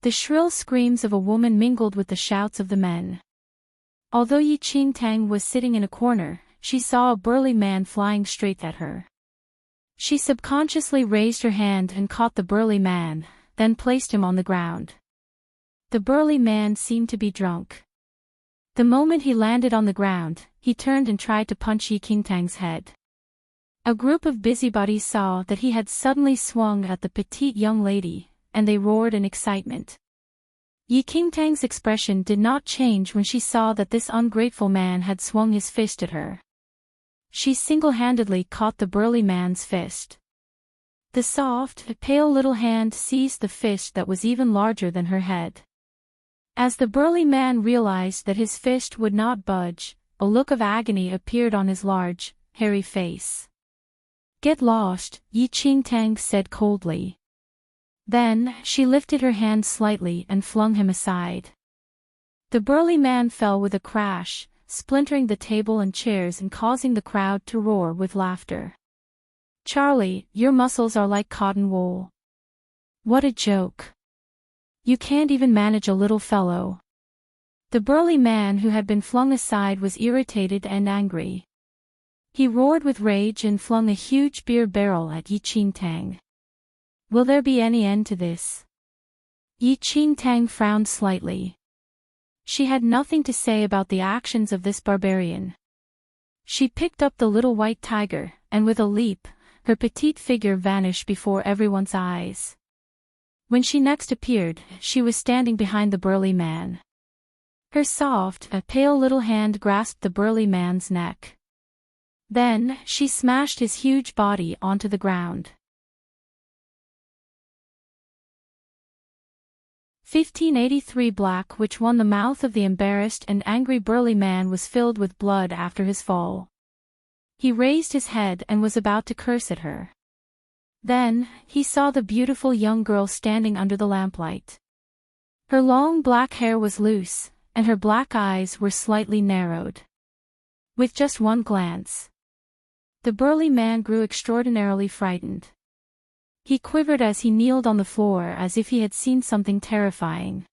The shrill screams of a woman mingled with the shouts of the men. Although Enchanting was sitting in a corner, she saw a burly man flying straight at her. She subconsciously raised her hand and caught the burly man, then placed him on the ground. The burly man seemed to be drunk. The moment he landed on the ground, he turned and tried to punch Enchanting's head. A group of busybodies saw that he had suddenly swung at the petite young lady, and they roared in excitement. Enchanting's expression did not change when she saw that this ungrateful man had swung his fist at her. She single-handedly caught the burly man's fist. The soft, pale little hand seized the fist that was even larger than her head. As the burly man realized that his fist would not budge, a look of agony appeared on his large, hairy face. "Get lost," Enchanting said coldly. Then, she lifted her hand slightly and flung him aside. The burly man fell with a crash, splintering the table and chairs and causing the crowd to roar with laughter. "Charlie, your muscles are like cotton wool. What a joke. You can't even manage a little fellow." The burly man who had been flung aside was irritated and angry. He roared with rage and flung a huge beer barrel at Enchanting. "Will there be any end to this?" Enchanting frowned slightly. She had nothing to say about the actions of this barbarian. She picked up the little white tiger, and with a leap, her petite figure vanished before everyone's eyes. When she next appeared, she was standing behind the burly man. Her soft, pale little hand grasped the burly man's neck. Then, she smashed his huge body onto the ground. 1583 Black Witch won. The mouth of the embarrassed and angry burly man was filled with blood after his fall. He raised his head and was about to curse at her. Then, he saw the beautiful young girl standing under the lamplight. Her long black hair was loose, and her black eyes were slightly narrowed. With just one glance, the burly man grew extraordinarily frightened. He quivered as he kneeled on the floor as if he had seen something terrifying.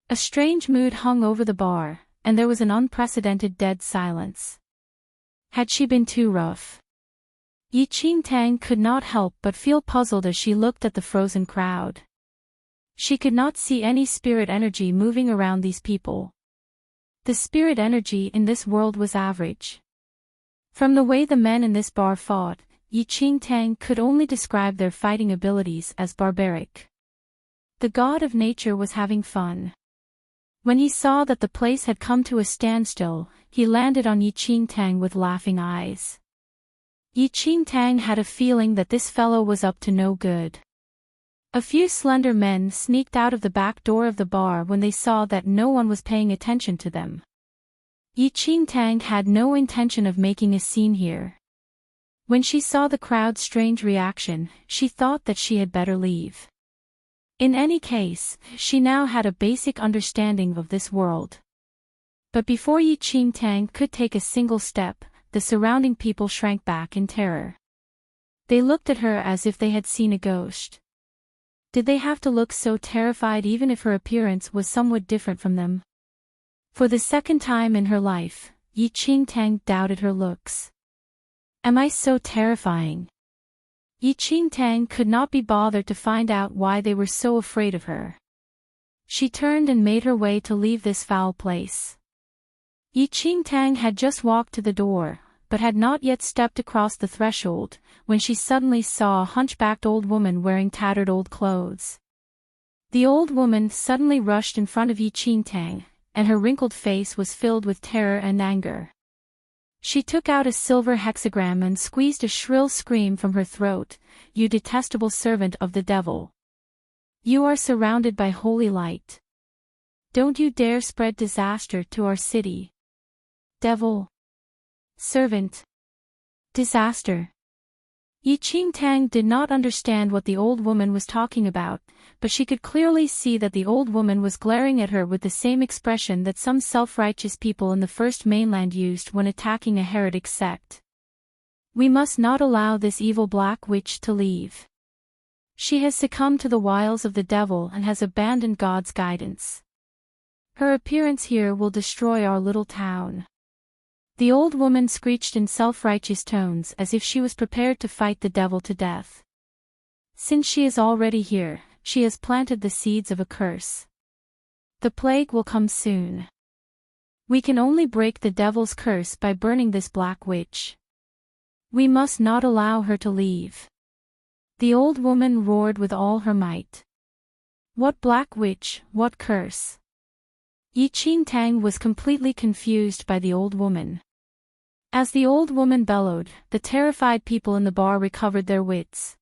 A strange mood hung over the bar, and there was an unprecedented dead silence. Had she been too rough? Enchanting could not help but feel puzzled as she looked at the frozen crowd. She could not see any spirit energy moving around these people. The spirit energy in this world was average. From the way the men in this bar fought, Enchanting could only describe their fighting abilities as barbaric. The god of nature was having fun. When he saw that the place had come to a standstill, he landed on Enchanting with laughing eyes. Enchanting had a feeling that this fellow was up to no good. A few slender men sneaked out of the back door of the bar when they saw that no one was paying attention to them. Enchanting had no intention of making a scene here. When she saw the crowd's strange reaction, she thought that she had better leave. In any case, she now had a basic understanding of this world. But before Enchanting could take a single step, the surrounding people shrank back in terror. They looked at her as if they had seen a ghost. Did they have to look so terrified even if her appearance was somewhat different from them? For the second time in her life, Enchanting doubted her looks. Am I so terrifying? Enchanting could not be bothered to find out why they were so afraid of her. She turned and made her way to leave this foul place. Enchanting had just walked to the door, but had not yet stepped across the threshold, when she suddenly saw a hunchbacked old woman wearing tattered old clothes. The old woman suddenly rushed in front of Enchanting, and her wrinkled face was filled with terror and anger. She took out a silver hexagram and squeezed a shrill scream from her throat. "You detestable servant of the devil! You are surrounded by holy light. Don't you dare spread disaster to our city. Devil! Servant! Disaster!" Enchanting did not understand what the old woman was talking about, but she could clearly see that the old woman was glaring at her with the same expression that some self-righteous people in the First Mainland used when attacking a heretic sect. We must not allow this evil black witch to leave. She has succumbed to the wiles of the devil and has abandoned God's guidance. Her appearance here will destroy our little town." The old woman screeched in self-righteous tones as if she was prepared to fight the devil to death. "Since she is already here, she has planted the seeds of a curse. The plague will come soon. We can only break the devil's curse by burning this black witch. We must not allow her to leave." The old woman roared with all her might. "What black witch, what curse?" Enchanting was completely confused by the old woman. As the old woman bellowed, the terrified people in the bar recovered their wits.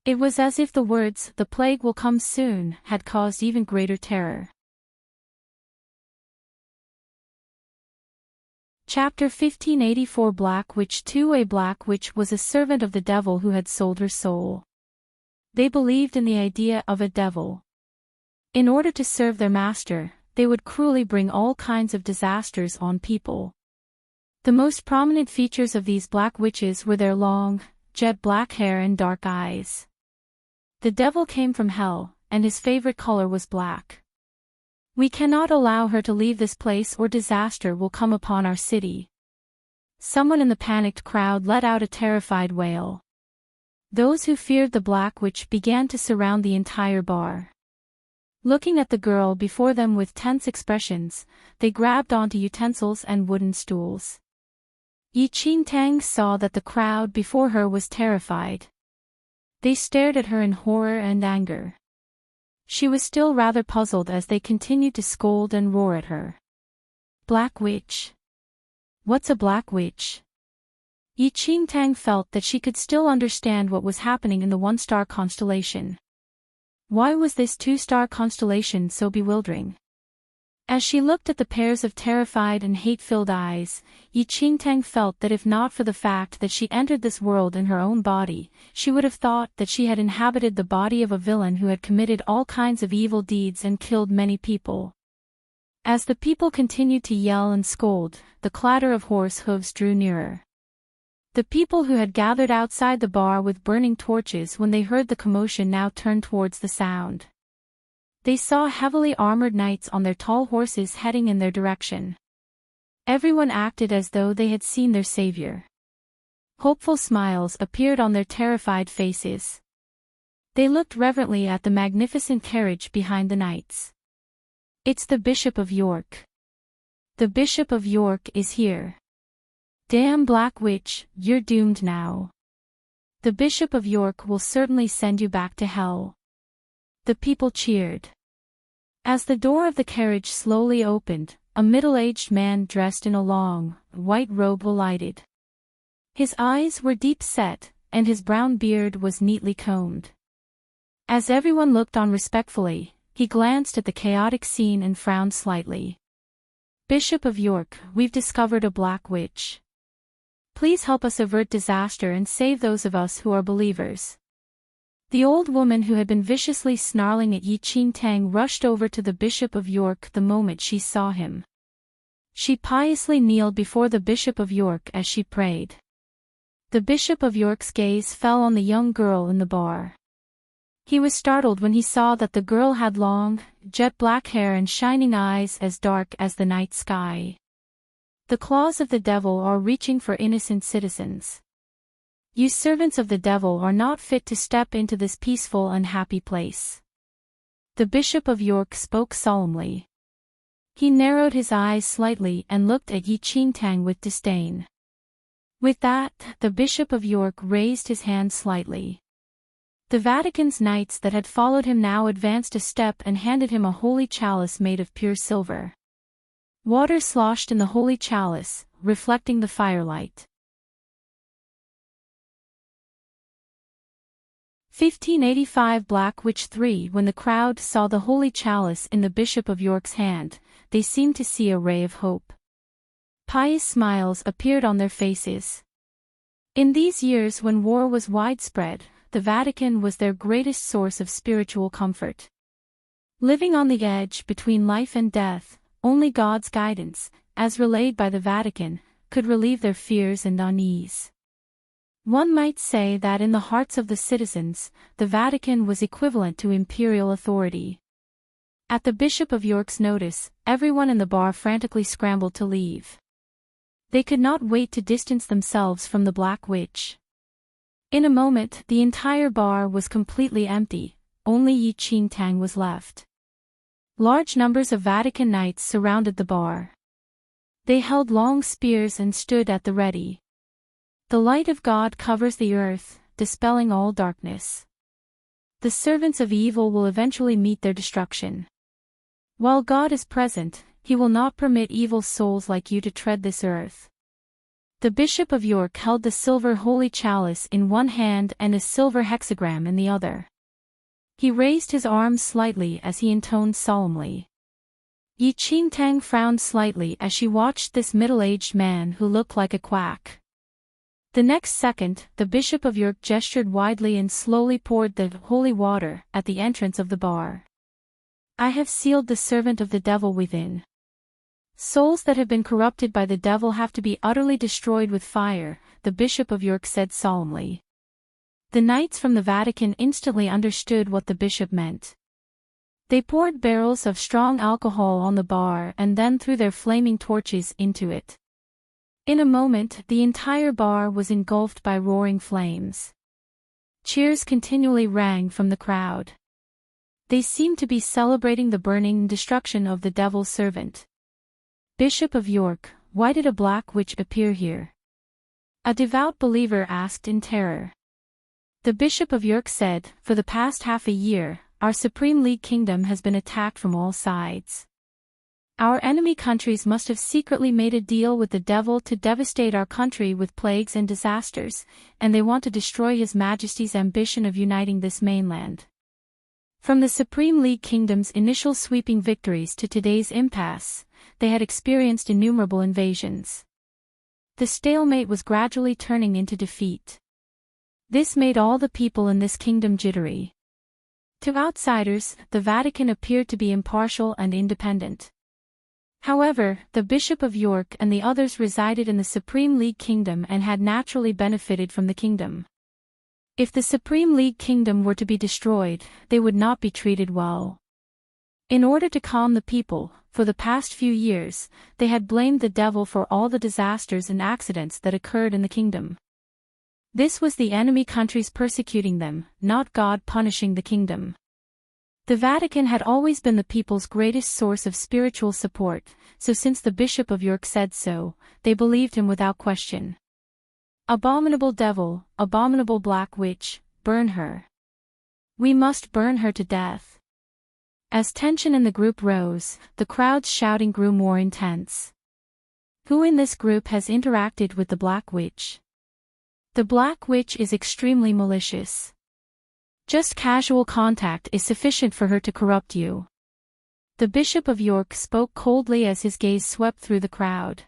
It was as if the words, "the plague will come soon," had caused even greater terror. Chapter 1584 Black Witch 2. A black witch was a servant of the devil who had sold her soul. They believed in the idea of a devil. In order to serve their master, they would cruelly bring all kinds of disasters on people. The most prominent features of these black witches were their long, jet black hair and dark eyes. The devil came from hell, and his favorite color was black. "We cannot allow her to leave this place or disaster will come upon our city." Someone in the panicked crowd let out a terrified wail. Those who feared the black witch began to surround the entire bar. Looking at the girl before them with tense expressions, they grabbed onto utensils and wooden stools. Enchanting saw that the crowd before her was terrified. They stared at her in horror and anger. She was still rather puzzled as they continued to scold and roar at her. "Black witch? What's a black witch?" Enchanting felt that she could still understand what was happening in the one-star constellation. Why was this two-star constellation so bewildering? As she looked at the pairs of terrified and hate-filled eyes, Enchanting felt that if not for the fact that she entered this world in her own body, she would have thought that she had inhabited the body of a villain who had committed all kinds of evil deeds and killed many people. As the people continued to yell and scold, the clatter of horse hooves drew nearer. The people who had gathered outside the bar with burning torches when they heard the commotion now turned towards the sound. They saw heavily armored knights on their tall horses heading in their direction. Everyone acted as though they had seen their savior. Hopeful smiles appeared on their terrified faces. They looked reverently at the magnificent carriage behind the knights. "It's the Bishop of York. The Bishop of York is here. Damn black witch, you're doomed now. The Bishop of York will certainly send you back to hell." The people cheered. As the door of the carriage slowly opened, a middle-aged man dressed in a long, white robe alighted. His eyes were deep-set, and his brown beard was neatly combed. As everyone looked on respectfully, he glanced at the chaotic scene and frowned slightly. "Bishop of York, we've discovered a black witch. Please help us avert disaster and save those of us who are believers." The old woman who had been viciously snarling at Enchanting rushed over to the Bishop of York the moment she saw him. She piously kneeled before the Bishop of York as she prayed. The Bishop of York's gaze fell on the young girl in the bar. He was startled when he saw that the girl had long, jet-black hair and shining eyes as dark as the night sky. "The claws of the devil are reaching for innocent citizens. You servants of the devil are not fit to step into this peaceful and happy place." The Bishop of York spoke solemnly. He narrowed his eyes slightly and looked at Enchanting with disdain. With that, the Bishop of York raised his hand slightly. The Vatican's knights that had followed him now advanced a step and handed him a holy chalice made of pure silver. Water sloshed in the holy chalice, reflecting the firelight. 1585 Black Witch 3. When the crowd saw the holy chalice in the Bishop of York's hand, they seemed to see a ray of hope. Pious smiles appeared on their faces. In these years when war was widespread, the Vatican was their greatest source of spiritual comfort. Living on the edge between life and death, only God's guidance, as relayed by the Vatican, could relieve their fears and unease. One might say that in the hearts of the citizens, the Vatican was equivalent to imperial authority. At the Bishop of York's notice, everyone in the bar frantically scrambled to leave. They could not wait to distance themselves from the Black Witch. In a moment, the entire bar was completely empty, only Enchanting was left. Large numbers of Vatican knights surrounded the bar. They held long spears and stood at the ready. The light of God covers the earth, dispelling all darkness. The servants of evil will eventually meet their destruction. While God is present, He will not permit evil souls like you to tread this earth. The Bishop of York held the silver holy chalice in one hand and a silver hexagram in the other. He raised his arms slightly as he intoned solemnly. Enchanting frowned slightly as she watched this middle-aged man who looked like a quack. The next second, the Bishop of York gestured widely and slowly poured the holy water at the entrance of the bar. I have sealed the servant of the devil within. Souls that have been corrupted by the devil have to be utterly destroyed with fire, the Bishop of York said solemnly. The knights from the Vatican instantly understood what the bishop meant. They poured barrels of strong alcohol on the bar and then threw their flaming torches into it. In a moment, the entire bar was engulfed by roaring flames. Cheers continually rang from the crowd. They seemed to be celebrating the burning and destruction of the devil's servant. Bishop of York, why did a Black Witch appear here? A devout believer asked in terror. The Bishop of York said, for the past half a year, our Supreme League kingdom has been attacked from all sides. Our enemy countries must have secretly made a deal with the devil to devastate our country with plagues and disasters, and they want to destroy His Majesty's ambition of uniting this mainland. From the Supreme League kingdom's initial sweeping victories to today's impasse, they had experienced innumerable invasions. The stalemate was gradually turning into defeat. This made all the people in this kingdom jittery. To outsiders, the Vatican appeared to be impartial and independent. However, the Bishop of York and the others resided in the Supreme League kingdom and had naturally benefited from the kingdom. If the Supreme League kingdom were to be destroyed, they would not be treated well. In order to calm the people, for the past few years, they had blamed the devil for all the disasters and accidents that occurred in the kingdom. This was the enemy countries persecuting them, not God punishing the kingdom. The Vatican had always been the people's greatest source of spiritual support, so since the Bishop of York said so, they believed him without question. Abominable devil, abominable Black Witch, burn her. We must burn her to death. As tension in the group rose, the crowd's shouting grew more intense. Who in this group has interacted with the Black Witch? The Black Witch is extremely malicious. Just casual contact is sufficient for her to corrupt you. The Bishop of York spoke coldly as his gaze swept through the crowd.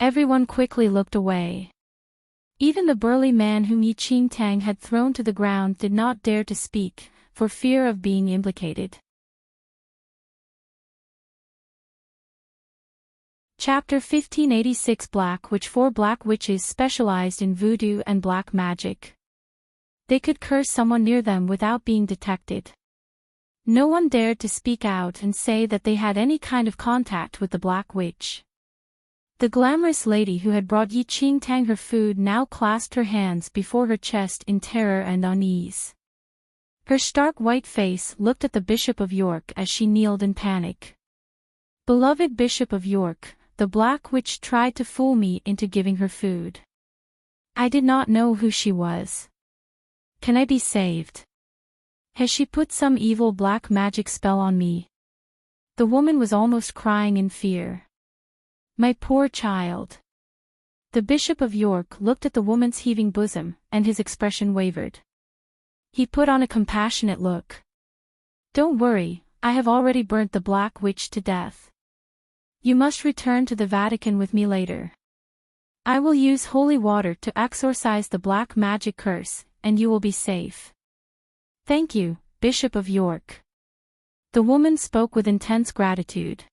Everyone quickly looked away. Even the burly man whom Enchanting had thrown to the ground did not dare to speak, for fear of being implicated. Chapter 1586 Black Witch. 4 Black Witches specialized in voodoo and black magic. They could curse someone near them without being detected. No one dared to speak out and say that they had any kind of contact with the Black Witch. The glamorous lady who had brought Enchanting her food now clasped her hands before her chest in terror and unease. Her stark white face looked at the Bishop of York as she kneeled in panic. Beloved Bishop of York, the Black Witch tried to fool me into giving her food. I did not know who she was. Can I be saved? Has she put some evil black magic spell on me? The woman was almost crying in fear. My poor child. The Bishop of York looked at the woman's heaving bosom, and his expression wavered. He put on a compassionate look. Don't worry, I have already burnt the Black Witch to death. You must return to the Vatican with me later. I will use holy water to exorcise the black magic curse, and you will be safe. Thank you, Bishop of York. The woman spoke with intense gratitude.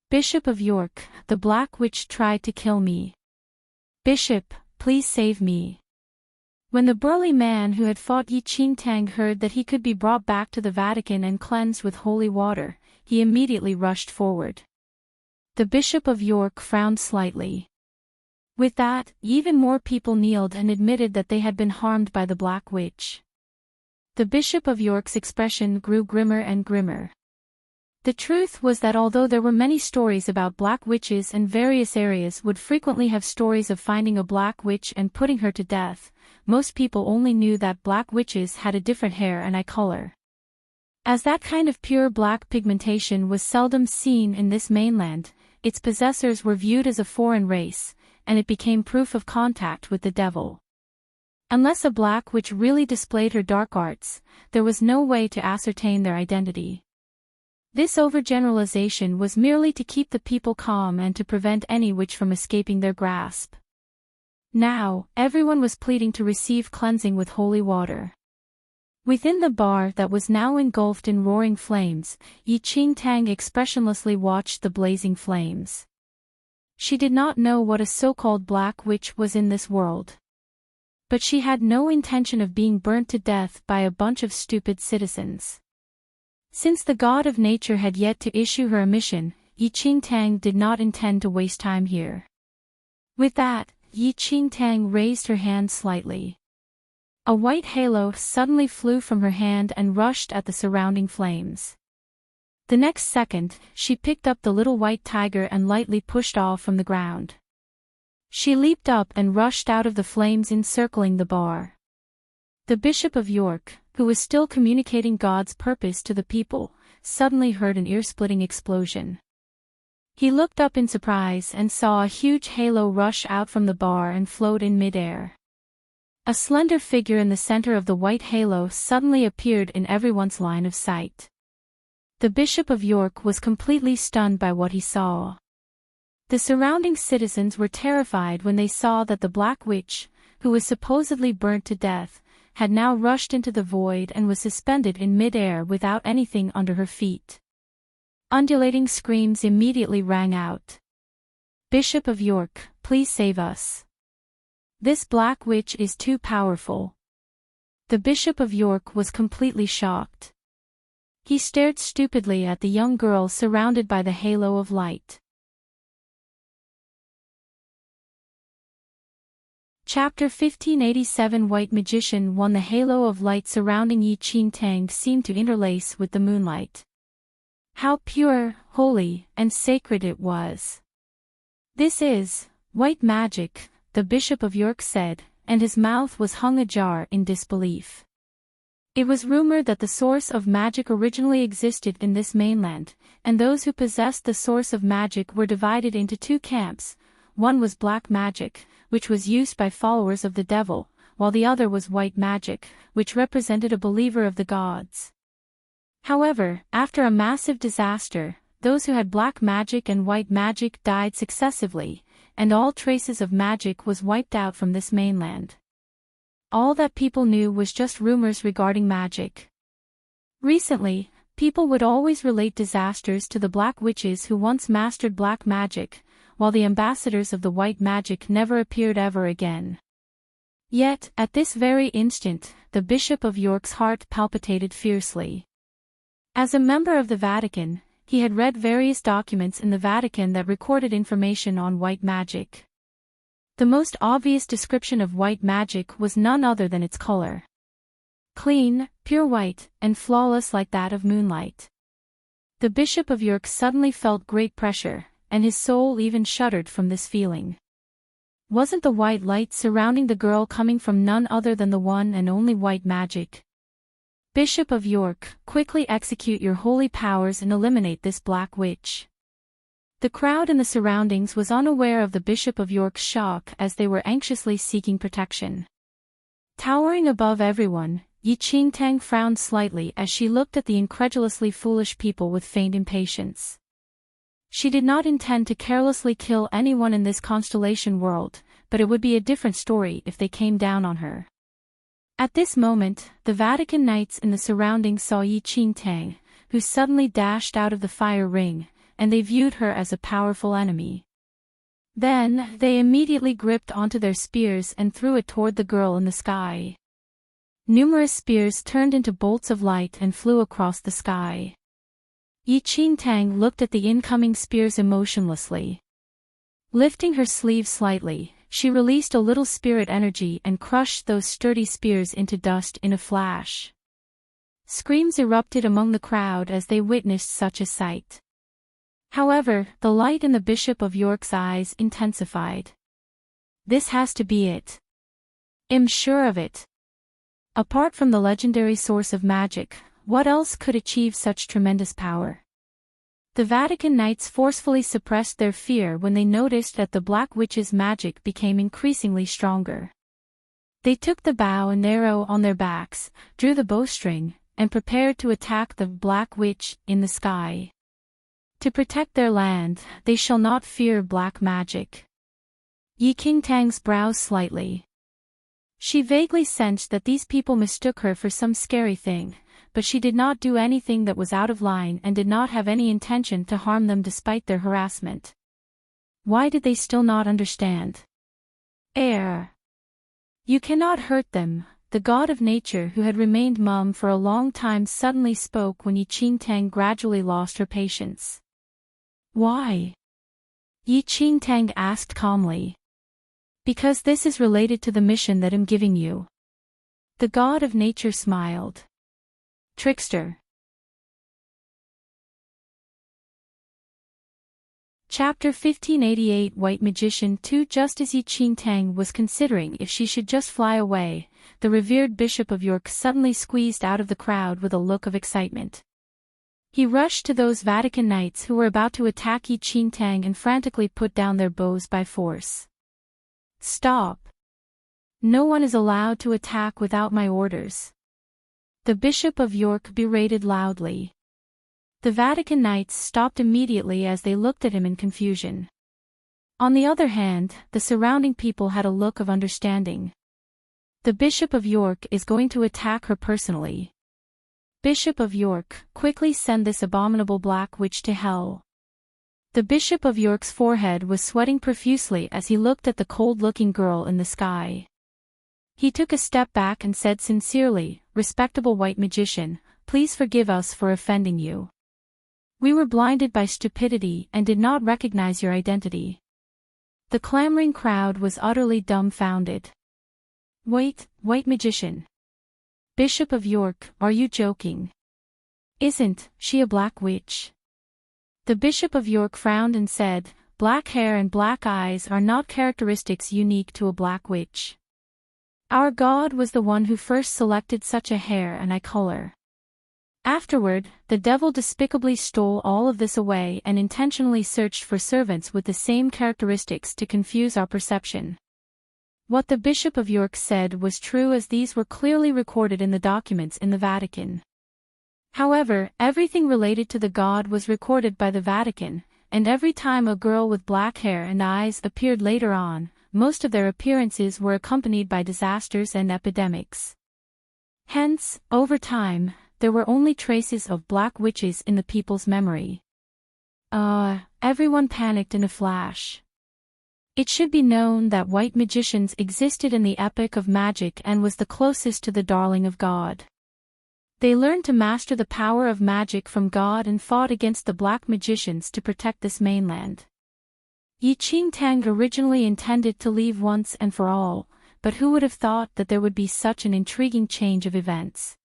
Bishop of York, the Black Witch tried to kill me. Bishop, please save me. When the burly man who had fought Enchanting heard that he could be brought back to the Vatican and cleansed with holy water, he immediately rushed forward. The Bishop of York frowned slightly. With that, even more people kneeled and admitted that they had been harmed by the Black Witch. The Bishop of York's expression grew grimmer and grimmer. The truth was that although there were many stories about black witches and various areas would frequently have stories of finding a black witch and putting her to death, most people only knew that black witches had a different hair and eye color. As that kind of pure black pigmentation was seldom seen in this mainland, its possessors were viewed as a foreign race, and it became proof of contact with the devil. Unless a black witch really displayed her dark arts, there was no way to ascertain their identity. This overgeneralization was merely to keep the people calm and to prevent any witch from escaping their grasp. Now, everyone was pleading to receive cleansing with holy water. Within the bar that was now engulfed in roaring flames, Enchanting expressionlessly watched the blazing flames. She did not know what a so-called black witch was in this world. But she had no intention of being burnt to death by a bunch of stupid citizens. Since the god of nature had yet to issue her a mission, Enchanting did not intend to waste time here. With that, Enchanting raised her hand slightly. A white halo suddenly flew from her hand and rushed at the surrounding flames. The next second, she picked up the little white tiger and lightly pushed off from the ground. She leaped up and rushed out of the flames encircling the bar. The Bishop of York, who was still communicating God's purpose to the people, suddenly heard an ear-splitting explosion. He looked up in surprise and saw a huge halo rush out from the bar and float in mid-air. A slender figure in the center of the white halo suddenly appeared in everyone's line of sight. The Bishop of York was completely stunned by what he saw. The surrounding citizens were terrified when they saw that the Black Witch, who was supposedly burnt to death, had now rushed into the void and was suspended in mid-air without anything under her feet. Undulating screams immediately rang out. "Bishop of York, please save us. This Black Witch is too powerful." The Bishop of York was completely shocked. He stared stupidly at the young girl surrounded by the halo of light. Chapter 1587 White Magician 1 The halo of light surrounding Enchanting seemed to interlace with the moonlight. How pure, holy, and sacred it was. "This is white magic," the Bishop of York said, and his mouth was hung ajar in disbelief. It was rumored that the source of magic originally existed in this mainland, and those who possessed the source of magic were divided into two camps. One was black magic, which was used by followers of the devil, while the other was white magic, which represented a believer of the gods. However, after a massive disaster, those who had black magic and white magic died successively, and all traces of magic was wiped out from this mainland. All that people knew was just rumors regarding magic. Recently, people would always relate disasters to the black witches who once mastered black magic, while the ambassadors of the white magic never appeared ever again. Yet, at this very instant, the Bishop of York's heart palpitated fiercely. As a member of the Vatican, he had read various documents in the Vatican that recorded information on white magic. The most obvious description of white magic was none other than its color. Clean, pure white, and flawless like that of moonlight. The Bishop of York suddenly felt great pressure, and his soul even shuddered from this feeling. Wasn't the white light surrounding the girl coming from none other than the one and only white magic? "Bishop of York, quickly execute your holy powers and eliminate this black witch." The crowd in the surroundings was unaware of the Bishop of York's shock as they were anxiously seeking protection. Towering above everyone, Enchanting frowned slightly as she looked at the incredulously foolish people with feigned impatience. She did not intend to carelessly kill anyone in this constellation world, but it would be a different story if they came down on her. At this moment, the Vatican knights in the surroundings saw Enchanting, who suddenly dashed out of the fire ring, and they viewed her as a powerful enemy. Then, they immediately gripped onto their spears and threw it toward the girl in the sky. Numerous spears turned into bolts of light and flew across the sky. Enchanting looked at the incoming spears emotionlessly. Lifting her sleeve slightly, she released a little spirit energy and crushed those sturdy spears into dust in a flash. Screams erupted among the crowd as they witnessed such a sight. However, the light in the Bishop of York's eyes intensified. This has to be it. I'm sure of it. Apart from the legendary source of magic, what else could achieve such tremendous power? The Vatican Knights forcefully suppressed their fear when they noticed that the Black Witch's magic became increasingly stronger. They took the bow and arrow on their backs, drew the bowstring, and prepared to attack the Black Witch in the sky. To protect their land, they shall not fear black magic. Enchanting's brows slightly. She vaguely sensed that these people mistook her for some scary thing, but she did not do anything that was out of line and did not have any intention to harm them despite their harassment. Why did they still not understand? You cannot hurt them. The god of nature who had remained mum for a long time suddenly spoke when Enchanting gradually lost her patience. Why? Enchanting asked calmly. Because this is related to the mission that I'm giving you. The god of nature smiled. Trickster. Chapter 1588 White Magician 2 Just as Enchanting was considering if she should just fly away, the revered Bishop of York suddenly squeezed out of the crowd with a look of excitement. He rushed to those Vatican Knights who were about to attack Enchanting and frantically put down their bows by force. Stop! No one is allowed to attack without my orders. The Bishop of York berated loudly. The Vatican Knights stopped immediately as they looked at him in confusion. On the other hand, the surrounding people had a look of understanding. The Bishop of York is going to attack her personally. Bishop of York, quickly send this abominable Black Witch to hell. The Bishop of York's forehead was sweating profusely as he looked at the cold-looking girl in the sky. He took a step back and said sincerely, "Respectable white magician, please forgive us for offending you. We were blinded by stupidity and did not recognize your identity." The clamoring crowd was utterly dumbfounded. Wait, white magician. Bishop of York, are you joking? Isn't she a black witch? The Bishop of York frowned and said, "Black hair and black eyes are not characteristics unique to a black witch. Our god was the one who first selected such a hair and eye color. Afterward, the devil despicably stole all of this away and intentionally searched for servants with the same characteristics to confuse our perception." What the Bishop of York said was true, as these were clearly recorded in the documents in the Vatican. However, everything related to the god was recorded by the Vatican, and every time a girl with black hair and eyes appeared later on, most of their appearances were accompanied by disasters and epidemics. Hence, over time, there were only traces of black witches in the people's memory. Everyone panicked in a flash. It should be known that white magicians existed in the epoch of magic and was the closest to the darling of God. They learned to master the power of magic from God and fought against the black magicians to protect this mainland. Enchanting originally intended to leave once and for all, but who would have thought that there would be such an intriguing change of events?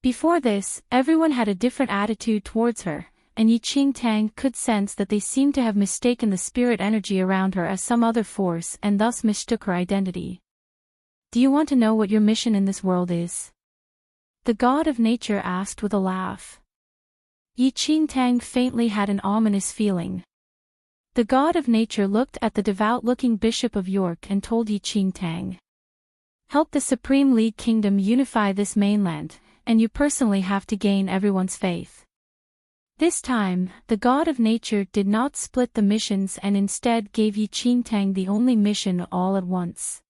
Before this, everyone had a different attitude towards her, and Enchanting could sense that they seemed to have mistaken the spirit energy around her as some other force and thus mistook her identity. "Do you want to know what your mission in this world is?" the god of nature asked with a laugh. Enchanting faintly had an ominous feeling. The god of nature looked at the devout-looking Bishop of York and told Enchanting, "Help the Supreme League Kingdom unify this mainland, and you personally have to gain everyone's faith." This time, the god of nature did not split the missions and instead gave Enchanting the only mission all at once.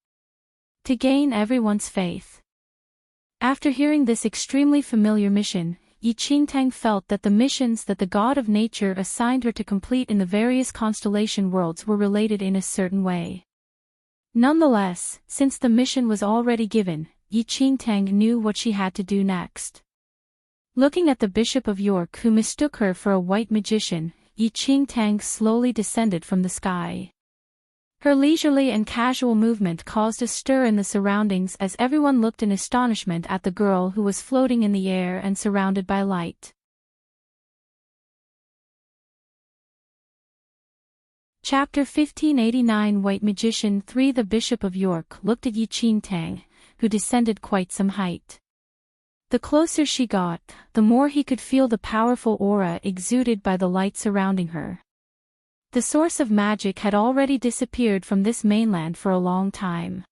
To gain everyone's faith. After hearing this extremely familiar mission, Enchanting felt that the missions that the god of nature assigned her to complete in the various constellation worlds were related in a certain way. Nonetheless, since the mission was already given, Enchanting knew what she had to do next. Looking at the Bishop of York who mistook her for a white magician, Enchanting slowly descended from the sky. Her leisurely and casual movement caused a stir in the surroundings as everyone looked in astonishment at the girl who was floating in the air and surrounded by light. Chapter 1589 White Magician 3 The Bishop of York looked at Enchanting, who descended quite some height. The closer she got, the more he could feel the powerful aura exuded by the light surrounding her. The source of magic had already disappeared from this mainland for a long time.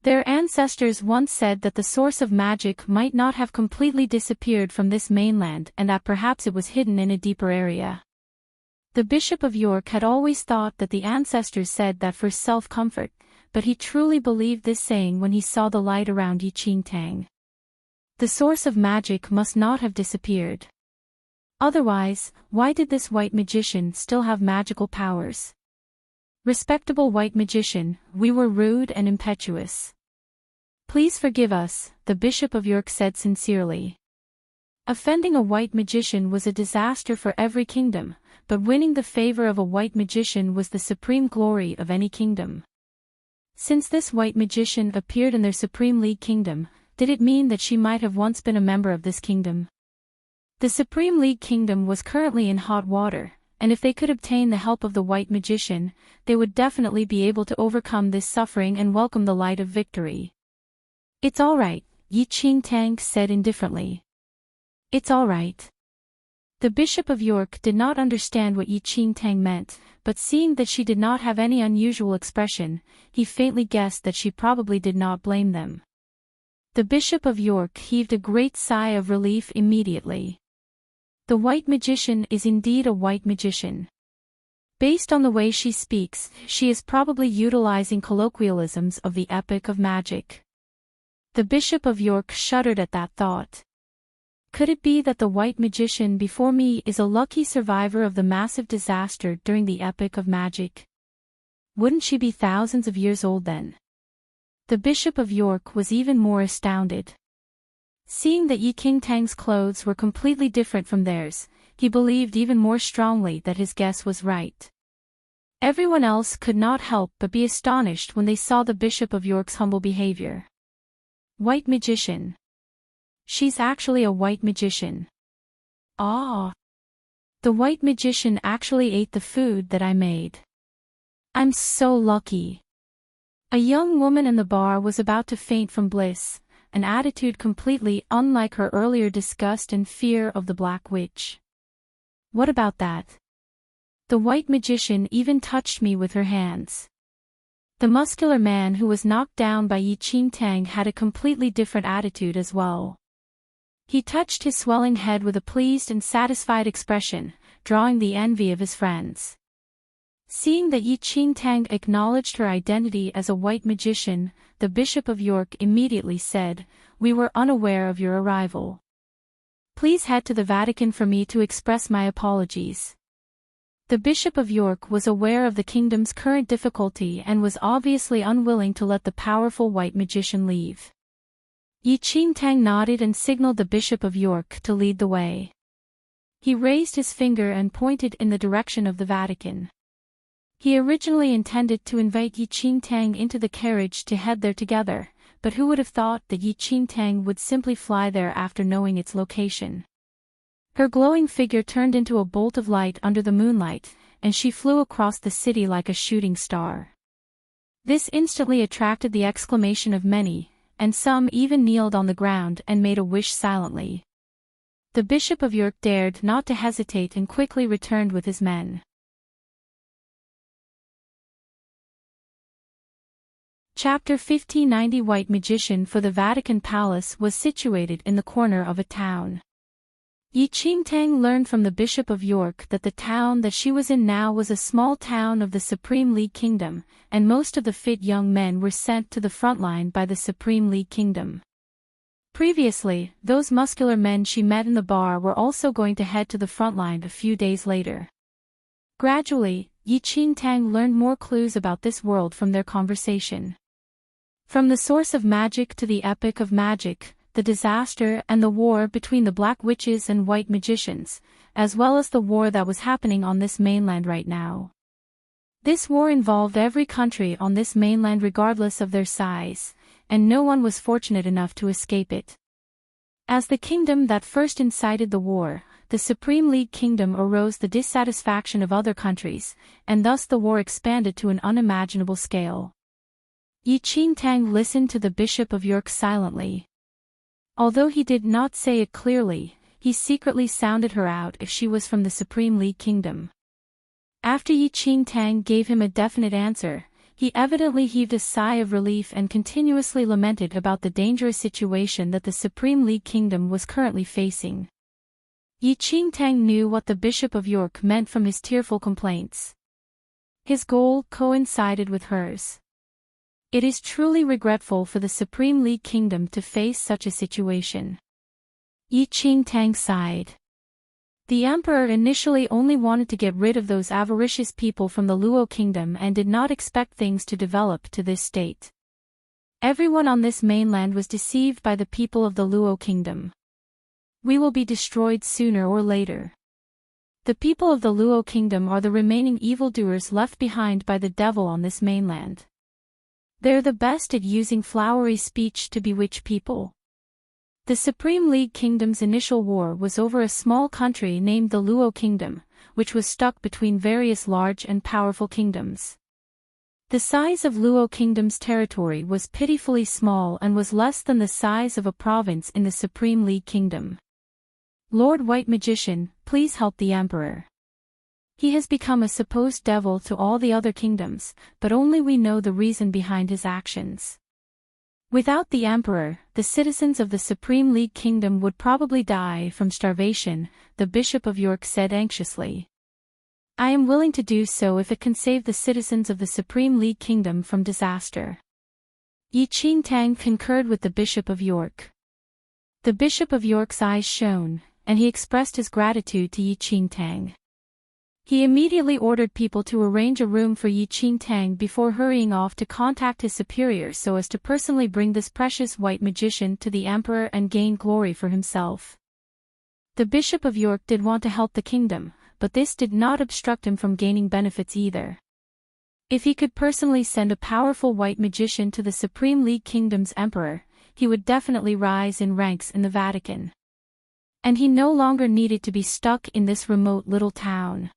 Their ancestors once said that the source of magic might not have completely disappeared from this mainland and that perhaps it was hidden in a deeper area. The Bishop of York had always thought that the ancestors said that for self-comfort, but he truly believed this saying when he saw the light around Enchanting. The source of magic must not have disappeared. Otherwise, why did this white magician still have magical powers? Respectable white magician, we were rude and impetuous. Please forgive us, the Bishop of York said sincerely. Offending a white magician was a disaster for every kingdom, but winning the favor of a white magician was the supreme glory of any kingdom. Since this white magician appeared in their Supreme League kingdom, did it mean that she might have once been a member of this kingdom? The Supreme League kingdom was currently in hot water, and if they could obtain the help of the white magician, they would definitely be able to overcome this suffering and welcome the light of victory. It's all right, Enchanting said indifferently. It's all right. The Bishop of York did not understand what Enchanting meant, but seeing that she did not have any unusual expression, he faintly guessed that she probably did not blame them. The Bishop of York heaved a great sigh of relief immediately. The white magician is indeed a white magician. Based on the way she speaks, she is probably utilizing colloquialisms of the epic of magic. The Bishop of York shuddered at that thought. Could it be that the white magician before me is a lucky survivor of the massive disaster during the epic of magic? Wouldn't she be thousands of years old then? The Bishop of York was even more astounded. Seeing that Enchanting's clothes were completely different from theirs, he believed even more strongly that his guess was right. Everyone else could not help but be astonished when they saw the Bishop of York's humble behavior. White magician. She's actually a white magician. Ah! The white magician actually ate the food that I made. I'm so lucky. A young woman in the bar was about to faint from bliss, an attitude completely unlike her earlier disgust and fear of the Black Witch. What about that? The white magician even touched me with her hands. The muscular man who was knocked down by Enchanting had a completely different attitude as well. He touched his swelling head with a pleased and satisfied expression, drawing the envy of his friends. Seeing that Enchanting acknowledged her identity as a white magician, the Bishop of York immediately said, "We were unaware of your arrival. Please head to the Vatican for me to express my apologies." The Bishop of York was aware of the kingdom's current difficulty and was obviously unwilling to let the powerful white magician leave. Enchanting nodded and signaled the Bishop of York to lead the way. He raised his finger and pointed in the direction of the Vatican. He originally intended to invite Enchanting into the carriage to head there together, but who would have thought that Enchanting would simply fly there after knowing its location? Her glowing figure turned into a bolt of light under the moonlight, and she flew across the city like a shooting star. This instantly attracted the exclamation of many, and some even kneeled on the ground and made a wish silently. The Bishop of York dared not to hesitate and quickly returned with his men. Chapter 1590 White Magician for the Vatican Palace was situated in the corner of a town. Enchanting learned from the Bishop of York that the town that she was in now was a small town of the Supreme League Kingdom, and most of the fit young men were sent to the front line by the Supreme League Kingdom. Previously, those muscular men she met in the bar were also going to head to the front line a few days later. Gradually, Enchanting learned more clues about this world from their conversation. From the source of magic to the epic of magic, the disaster and the war between the black witches and white magicians, as well as the war that was happening on this mainland right now. This war involved every country on this mainland regardless of their size, and no one was fortunate enough to escape it. As the kingdom that first incited the war, the Supreme League Kingdom, arose the dissatisfaction of other countries, and thus the war expanded to an unimaginable scale. Enchanting listened to the Bishop of York silently. Although he did not say it clearly, he secretly sounded her out if she was from the Supreme League Kingdom. After Enchanting gave him a definite answer, he evidently heaved a sigh of relief and continuously lamented about the dangerous situation that the Supreme League Kingdom was currently facing. Enchanting knew what the Bishop of York meant from his tearful complaints. His goal coincided with hers. It is truly regretful for the Supreme League Kingdom to face such a situation. Enchanting sighed. The Emperor initially only wanted to get rid of those avaricious people from the Luo Kingdom and did not expect things to develop to this state. Everyone on this mainland was deceived by the people of the Luo Kingdom. We will be destroyed sooner or later. The people of the Luo Kingdom are the remaining evildoers left behind by the devil on this mainland. They're the best at using flowery speech to bewitch people. The Supreme League Kingdom's initial war was over a small country named the Luo Kingdom, which was stuck between various large and powerful kingdoms. The size of Luo Kingdom's territory was pitifully small and was less than the size of a province in the Supreme League Kingdom. Lord White Magician, please help the Emperor. He has become a supposed devil to all the other kingdoms, but only we know the reason behind his actions. Without the Emperor, the citizens of the Supreme League Kingdom would probably die from starvation, the Bishop of York said anxiously. I am willing to do so if it can save the citizens of the Supreme League Kingdom from disaster. Enchanting concurred with the Bishop of York. The Bishop of York's eyes shone, and he expressed his gratitude to Enchanting. He immediately ordered people to arrange a room for Enchanting before hurrying off to contact his superiors so as to personally bring this precious white magician to the Emperor and gain glory for himself. The Bishop of York did want to help the kingdom, but this did not obstruct him from gaining benefits either. If he could personally send a powerful white magician to the Supreme League Kingdom's Emperor, he would definitely rise in ranks in the Vatican. And he no longer needed to be stuck in this remote little town.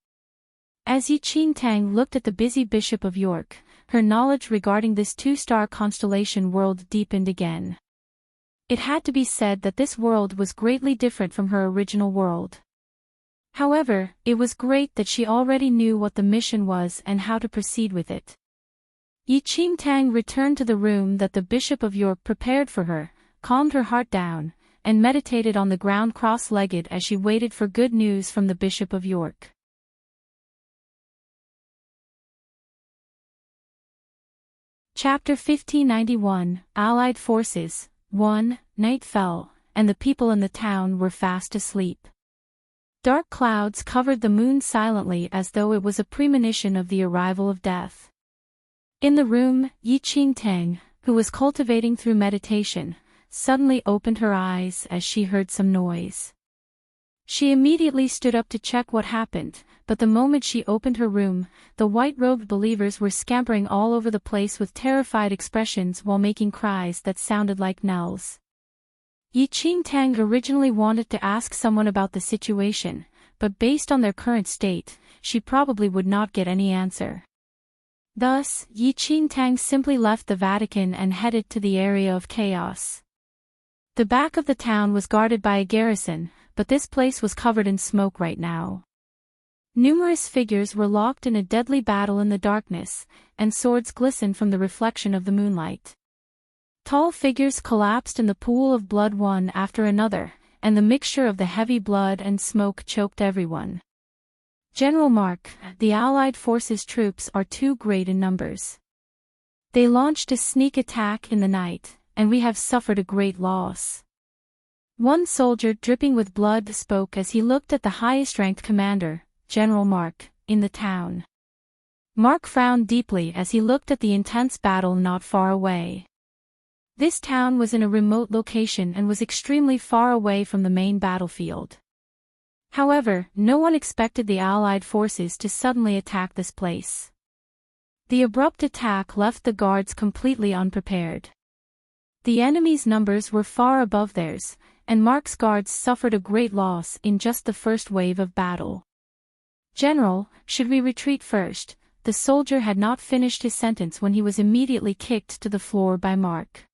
As Enchanting looked at the busy Bishop of York, her knowledge regarding this two-star constellation world deepened again. It had to be said that this world was greatly different from her original world. However, it was great that she already knew what the mission was and how to proceed with it. Enchanting returned to the room that the Bishop of York prepared for her, calmed her heart down, and meditated on the ground cross-legged as she waited for good news from the Bishop of York. Chapter 1591, Allied Forces. 1. Night fell, and the people in the town were fast asleep. Dark clouds covered the moon silently as though it was a premonition of the arrival of death. In the room, Enchanting, who was cultivating through meditation, suddenly opened her eyes as she heard some noise. She immediately stood up to check what happened, but the moment she opened her room, the white-robed believers were scampering all over the place with terrified expressions while making cries that sounded like knells. Enchanting originally wanted to ask someone about the situation, but based on their current state, she probably would not get any answer. Thus, Enchanting simply left the Vatican and headed to the area of chaos. The back of the town was guarded by a garrison, but this place was covered in smoke right now. Numerous figures were locked in a deadly battle in the darkness, and swords glistened from the reflection of the moonlight. Tall figures collapsed in the pool of blood one after another, and the mixture of the heavy blood and smoke choked everyone. General Mark, the Allied forces' troops are too great in numbers. They launched a sneak attack in the night, and we have suffered a great loss. One soldier dripping with blood spoke as he looked at the highest-ranked commander, General Mark, in the town. Mark frowned deeply as he looked at the intense battle not far away. This town was in a remote location and was extremely far away from the main battlefield. However, no one expected the Allied forces to suddenly attack this place. The abrupt attack left the guards completely unprepared. The enemy's numbers were far above theirs, and Mark's guards suffered a great loss in just the first wave of battle. "General, should we retreat first?" The soldier had not finished his sentence when he was immediately kicked to the floor by Mark.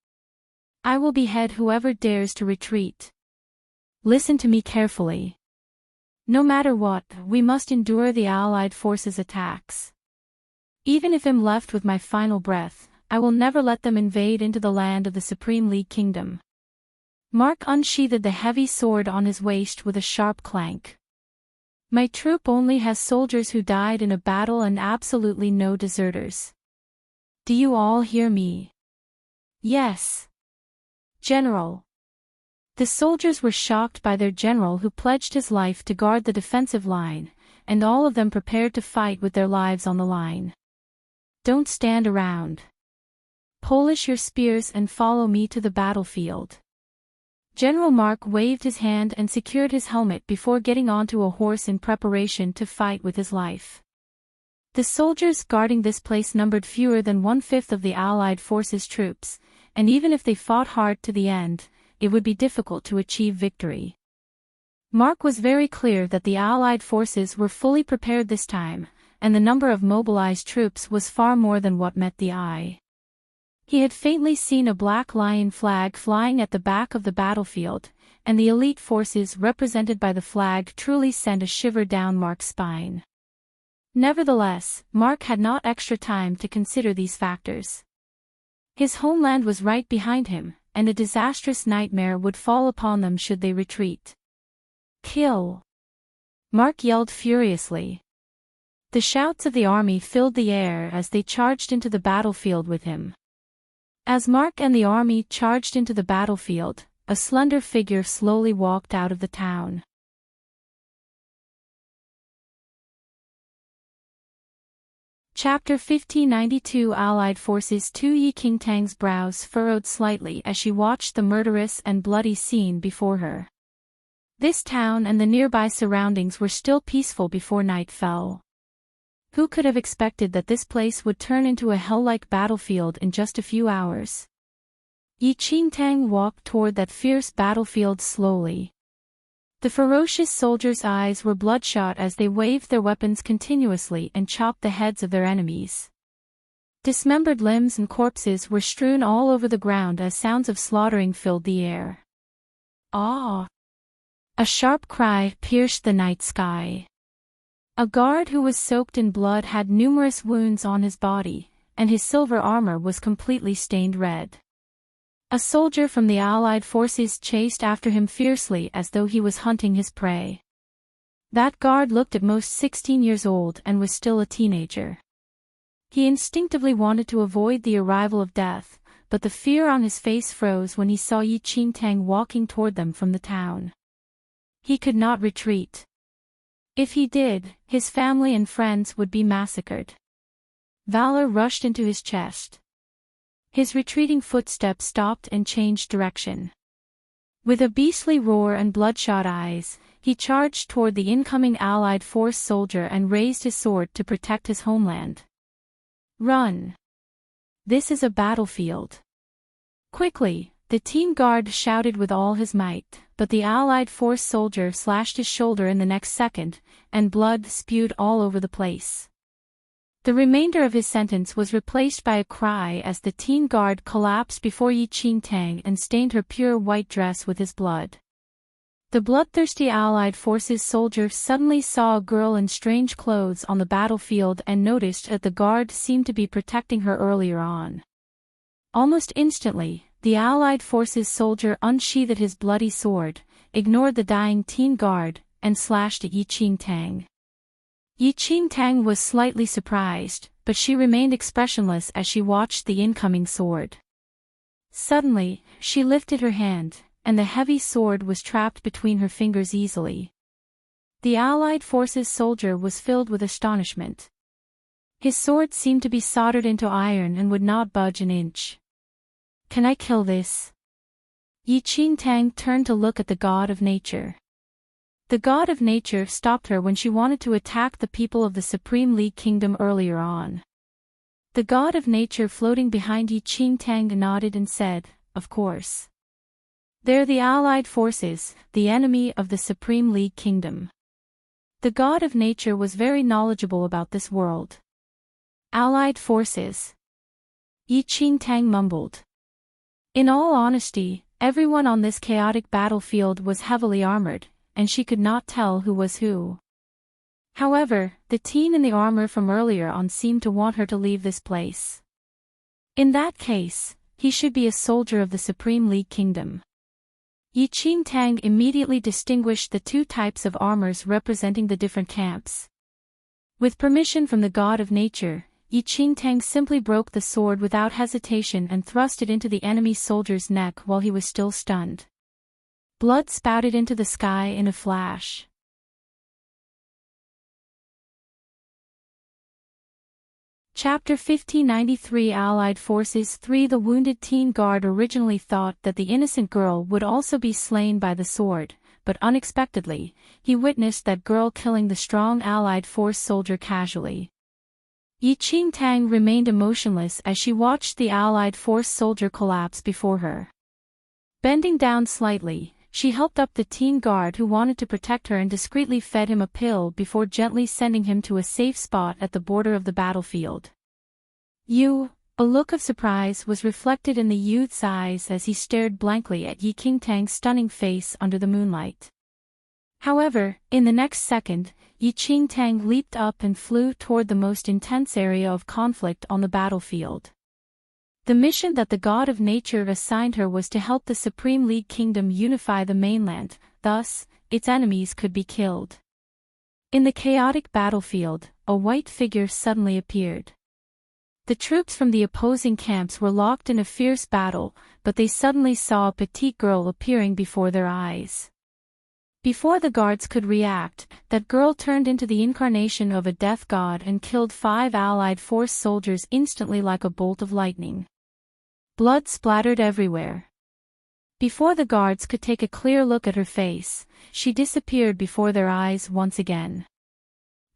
"I will behead whoever dares to retreat. Listen to me carefully. No matter what, we must endure the Allied forces' attacks. Even if I'm left with my final breath, I will never let them invade into the land of the Supreme League Kingdom." Mark unsheathed the heavy sword on his waist with a sharp clank. "My troop only has soldiers who died in a battle and absolutely no deserters. Do you all hear me?" "Yes, General." The soldiers were shocked by their general who pledged his life to guard the defensive line, and all of them prepared to fight with their lives on the line. "Don't stand around. Polish your spears and follow me to the battlefield." General Mark waved his hand and secured his helmet before getting onto a horse in preparation to fight with his life. The soldiers guarding this place numbered fewer than 1/5 of the Allied forces' troops, and even if they fought hard to the end, it would be difficult to achieve victory. Mark was very clear that the Allied forces were fully prepared this time, and the number of mobilized troops was far more than what met the eye. He had faintly seen a black lion flag flying at the back of the battlefield, and the elite forces represented by the flag truly sent a shiver down Mark's spine. Nevertheless, Mark had not extra time to consider these factors. His homeland was right behind him, and a disastrous nightmare would fall upon them should they retreat. "Kill!" Mark yelled furiously. The shouts of the army filled the air as they charged into the battlefield with him. As Mark and the army charged into the battlefield, a slender figure slowly walked out of the town. Chapter 1592 Allied Forces 2 Yi Qingtang's brows furrowed slightly as she watched the murderous and bloody scene before her. This town and the nearby surroundings were still peaceful before night fell. Who could have expected that this place would turn into a hell-like battlefield in just a few hours? Yi Qingtang walked toward that fierce battlefield slowly. The ferocious soldiers' eyes were bloodshot as they waved their weapons continuously and chopped the heads of their enemies. Dismembered limbs and corpses were strewn all over the ground as sounds of slaughtering filled the air. "Ah!" A sharp cry pierced the night sky. A guard who was soaked in blood had numerous wounds on his body, and his silver armor was completely stained red. A soldier from the Allied forces chased after him fiercely as though he was hunting his prey. That guard looked at most 16 years old and was still a teenager. He instinctively wanted to avoid the arrival of death, but the fear on his face froze when he saw Yi Qingtang walking toward them from the town. He could not retreat. If he did, his family and friends would be massacred. Valor rushed into his chest. His retreating footsteps stopped and changed direction. With a beastly roar and bloodshot eyes, he charged toward the incoming Allied force soldier and raised his sword to protect his homeland. "Run! This is a battlefield." Quickly, the teen guard shouted with all his might, but the Allied force soldier slashed his shoulder in the next second, and blood spewed all over the place. The remainder of his sentence was replaced by a cry as the teen guard collapsed before Yi Qingtang and stained her pure white dress with his blood. The bloodthirsty Allied forces soldier suddenly saw a girl in strange clothes on the battlefield and noticed that the guard seemed to be protecting her earlier on. Almost instantly, the Allied forces soldier unsheathed his bloody sword, ignored the dying teen guard, and slashed at Yi Qingtang. Yi Qingtang was slightly surprised, but she remained expressionless as she watched the incoming sword. Suddenly, she lifted her hand, and the heavy sword was trapped between her fingers easily. The Allied forces soldier was filled with astonishment. His sword seemed to be soldered into iron and would not budge an inch. "Can I kill this?" Enchanting turned to look at the god of nature. The god of nature stopped her when she wanted to attack the people of the Supreme League Kingdom earlier on. The god of nature floating behind Enchanting nodded and said, "Of course. They're the Allied forces, the enemy of the Supreme League Kingdom." The god of nature was very knowledgeable about this world. "Allied forces?" Enchanting mumbled. In all honesty, everyone on this chaotic battlefield was heavily armored, and she could not tell who was who. However, the teen in the armor from earlier on seemed to want her to leave this place. In that case, he should be a soldier of the Supreme League Kingdom. Enchanting immediately distinguished the two types of armors representing the different camps. With permission from the god of nature, Enchanting simply broke the sword without hesitation and thrust it into the enemy soldier's neck while he was still stunned. Blood spouted into the sky in a flash. Chapter 1593 Allied Forces 3 The wounded teen guard originally thought that the innocent girl would also be slain by the sword, but unexpectedly, he witnessed that girl killing the strong Allied force soldier casually. Enchanting remained emotionless as she watched the Allied force soldier collapse before her. Bending down slightly, she helped up the teen guard who wanted to protect her and discreetly fed him a pill before gently sending him to a safe spot at the border of the battlefield. A look of surprise was reflected in the youth's eyes as he stared blankly at Enchanting's stunning face under the moonlight. However, in the next second, Enchanting leaped up and flew toward the most intense area of conflict on the battlefield. The mission that the god of nature assigned her was to help the Supreme League Kingdom unify the mainland, thus, its enemies could be killed. In the chaotic battlefield, a white figure suddenly appeared. The troops from the opposing camps were locked in a fierce battle, but they suddenly saw a petite girl appearing before their eyes. Before the guards could react, that girl turned into the incarnation of a death god and killed 5 Allied force soldiers instantly like a bolt of lightning. Blood splattered everywhere. Before the guards could take a clear look at her face, she disappeared before their eyes once again.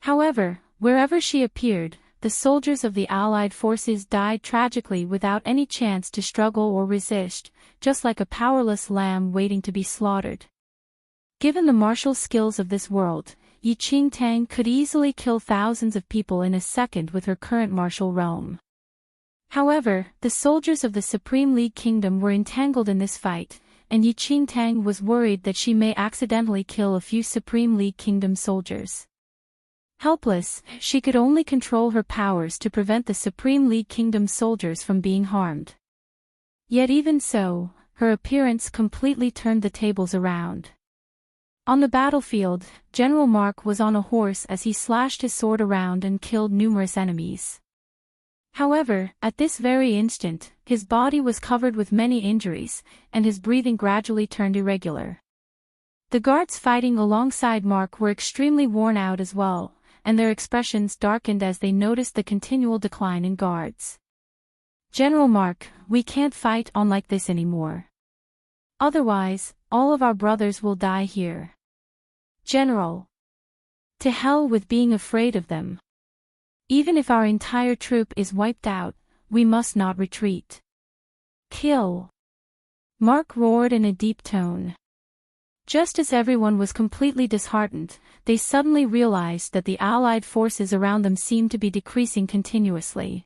However, wherever she appeared, the soldiers of the Allied forces died tragically without any chance to struggle or resist, just like a powerless lamb waiting to be slaughtered. Given the martial skills of this world, Enchanting could easily kill thousands of people in a second with her current martial realm. However, the soldiers of the Supreme League Kingdom were entangled in this fight, and Enchanting was worried that she may accidentally kill a few Supreme League Kingdom soldiers. Helpless, she could only control her powers to prevent the Supreme League Kingdom soldiers from being harmed. Yet even so, her appearance completely turned the tables around. On the battlefield, General Mark was on a horse as he slashed his sword around and killed numerous enemies. However, at this very instant, his body was covered with many injuries, and his breathing gradually turned irregular. The guards fighting alongside Mark were extremely worn out as well, and their expressions darkened as they noticed the continual decline in guards. "General Mark, we can't fight on like this anymore. Otherwise, all of our brothers will die here." "General. To hell with being afraid of them. Even if our entire troop is wiped out, we must not retreat. Kill!" Mark roared in a deep tone. Just as everyone was completely disheartened, they suddenly realized that the Allied forces around them seemed to be decreasing continuously.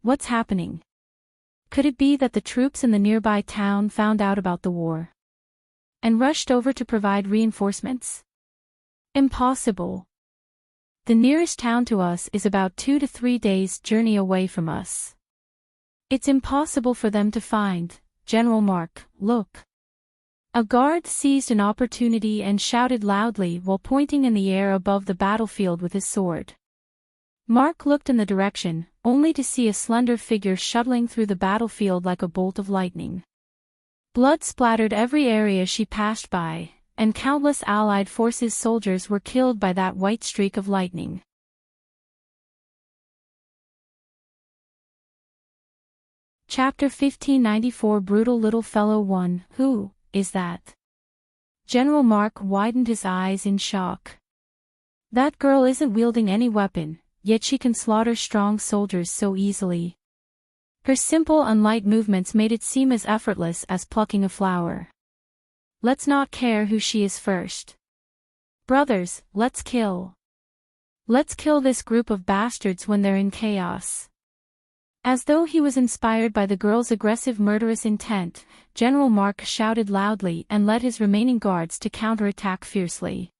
What's happening? Could it be that the troops in the nearby town found out about the war and rushed over to provide reinforcements? Impossible. The nearest town to us is about 2 to 3 days' journey away from us. It's impossible for them to find. General Mark, look. A guard seized an opportunity and shouted loudly while pointing in the air above the battlefield with his sword. Mark looked in the direction, only to see a slender figure shuttling through the battlefield like a bolt of lightning. Blood splattered every area she passed by, and countless Allied forces soldiers were killed by that white streak of lightning. Chapter 1594 Brutal Little Fellow 1. Who is that? General Mark widened his eyes in shock. That girl isn't wielding any weapon, yet she can slaughter strong soldiers so easily. Her simple and light movements made it seem as effortless as plucking a flower. Let's not care who she is first. Brothers, let's kill. Let's kill this group of bastards when they're in chaos. As though he was inspired by the girl's aggressive murderous intent, General Mark shouted loudly and led his remaining guards to counterattack fiercely.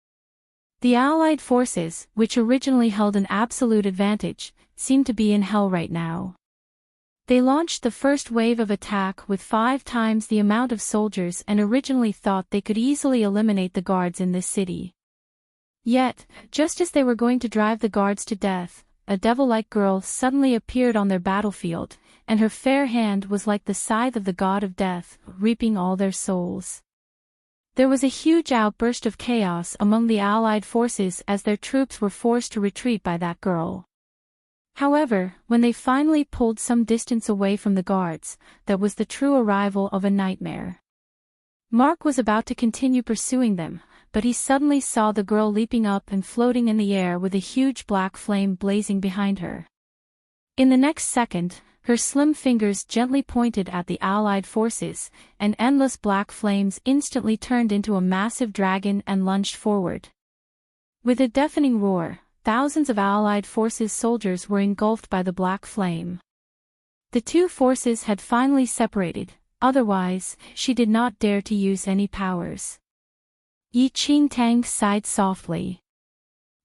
The Allied forces, which originally held an absolute advantage, seemed to be in hell right now. They launched the first wave of attack with 5 times the amount of soldiers and originally thought they could easily eliminate the guards in this city. Yet, just as they were going to drive the guards to death, a devil-like girl suddenly appeared on their battlefield, and her fair hand was like the scythe of the god of death, reaping all their souls. There was a huge outburst of chaos among the Allied forces as their troops were forced to retreat by that girl. However, when they finally pulled some distance away from the guards, that was the true arrival of a nightmare. Mark was about to continue pursuing them, but he suddenly saw the girl leaping up and floating in the air with a huge black flame blazing behind her. In the next second, her slim fingers gently pointed at the Allied forces, and endless black flames instantly turned into a massive dragon and lunged forward. With a deafening roar, thousands of Allied forces soldiers were engulfed by the black flame. The two forces had finally separated, otherwise, she did not dare to use any powers. Enchanting sighed softly.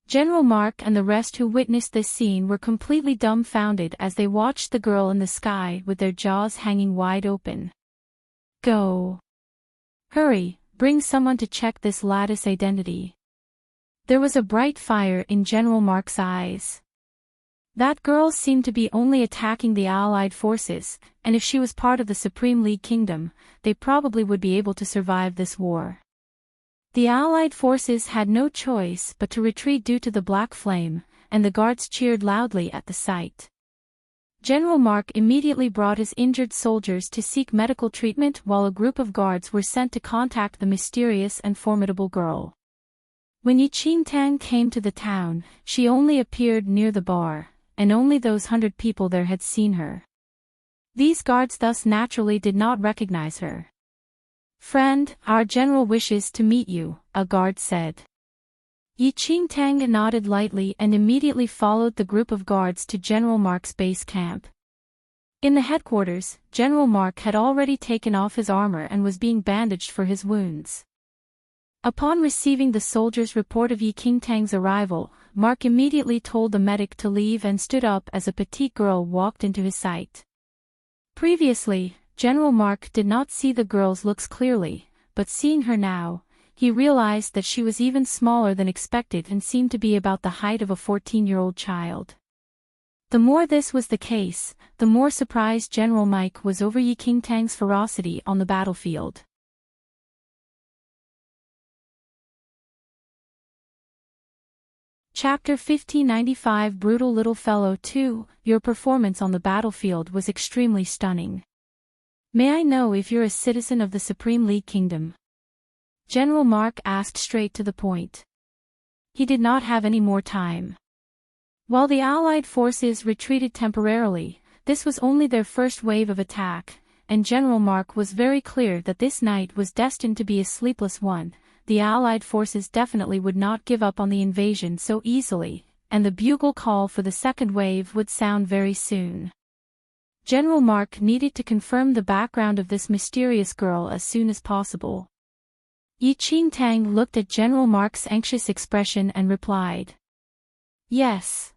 General Mark and the rest who witnessed this scene were completely dumbfounded as they watched the girl in the sky with their jaws hanging wide open. Go! Hurry, bring someone to check this lattice identity. There was a bright fire in General Mark's eyes. That girl seemed to be only attacking the Allied forces, and if she was part of the Supreme League Kingdom, they probably would be able to survive this war. The Allied forces had no choice but to retreat due to the black flame, and the guards cheered loudly at the sight. General Mark immediately brought his injured soldiers to seek medical treatment while a group of guards were sent to contact the mysterious and formidable girl. When Enchanting came to the town, she only appeared near the bar, and only those 100 people there had seen her. These guards thus naturally did not recognize her. "Friend, our general wishes to meet you," a guard said. Enchanting nodded lightly and immediately followed the group of guards to General Mark's base camp. In the headquarters, General Mark had already taken off his armor and was being bandaged for his wounds. Upon receiving the soldier's report of Enchanting's arrival, Mark immediately told the medic to leave and stood up as a petite girl walked into his sight. Previously, General Mark did not see the girl's looks clearly, but seeing her now, he realized that she was even smaller than expected and seemed to be about the height of a 14-year-old child. The more this was the case, the more surprised General Mike was over Enchanting's ferocity on the battlefield. Chapter 1595 Brutal Little Fellow 2. Your performance on the battlefield was extremely stunning. May I know if you're a citizen of the Supreme League Kingdom? General Mark asked straight to the point. He did not have any more time. While the Allied forces retreated temporarily, this was only their first wave of attack, and General Mark was very clear that this night was destined to be a sleepless one. The Allied forces definitely would not give up on the invasion so easily, and the bugle call for the second wave would sound very soon. General Mark needed to confirm the background of this mysterious girl as soon as possible. Enchanting looked at General Mark's anxious expression and replied, "Yes."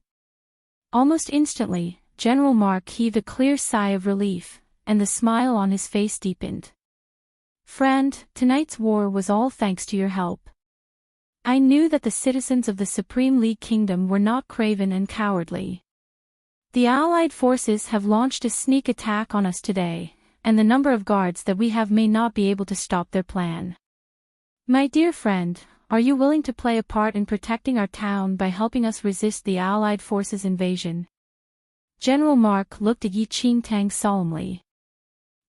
Almost instantly, General Mark heaved a clear sigh of relief, and the smile on his face deepened. "Friend, tonight's war was all thanks to your help. I knew that the citizens of the Supreme League Kingdom were not craven and cowardly. The Allied forces have launched a sneak attack on us today, and the number of guards that we have may not be able to stop their plan. My dear friend, are you willing to play a part in protecting our town by helping us resist the Allied forces' invasion? General Mark looked at Enchanting solemnly.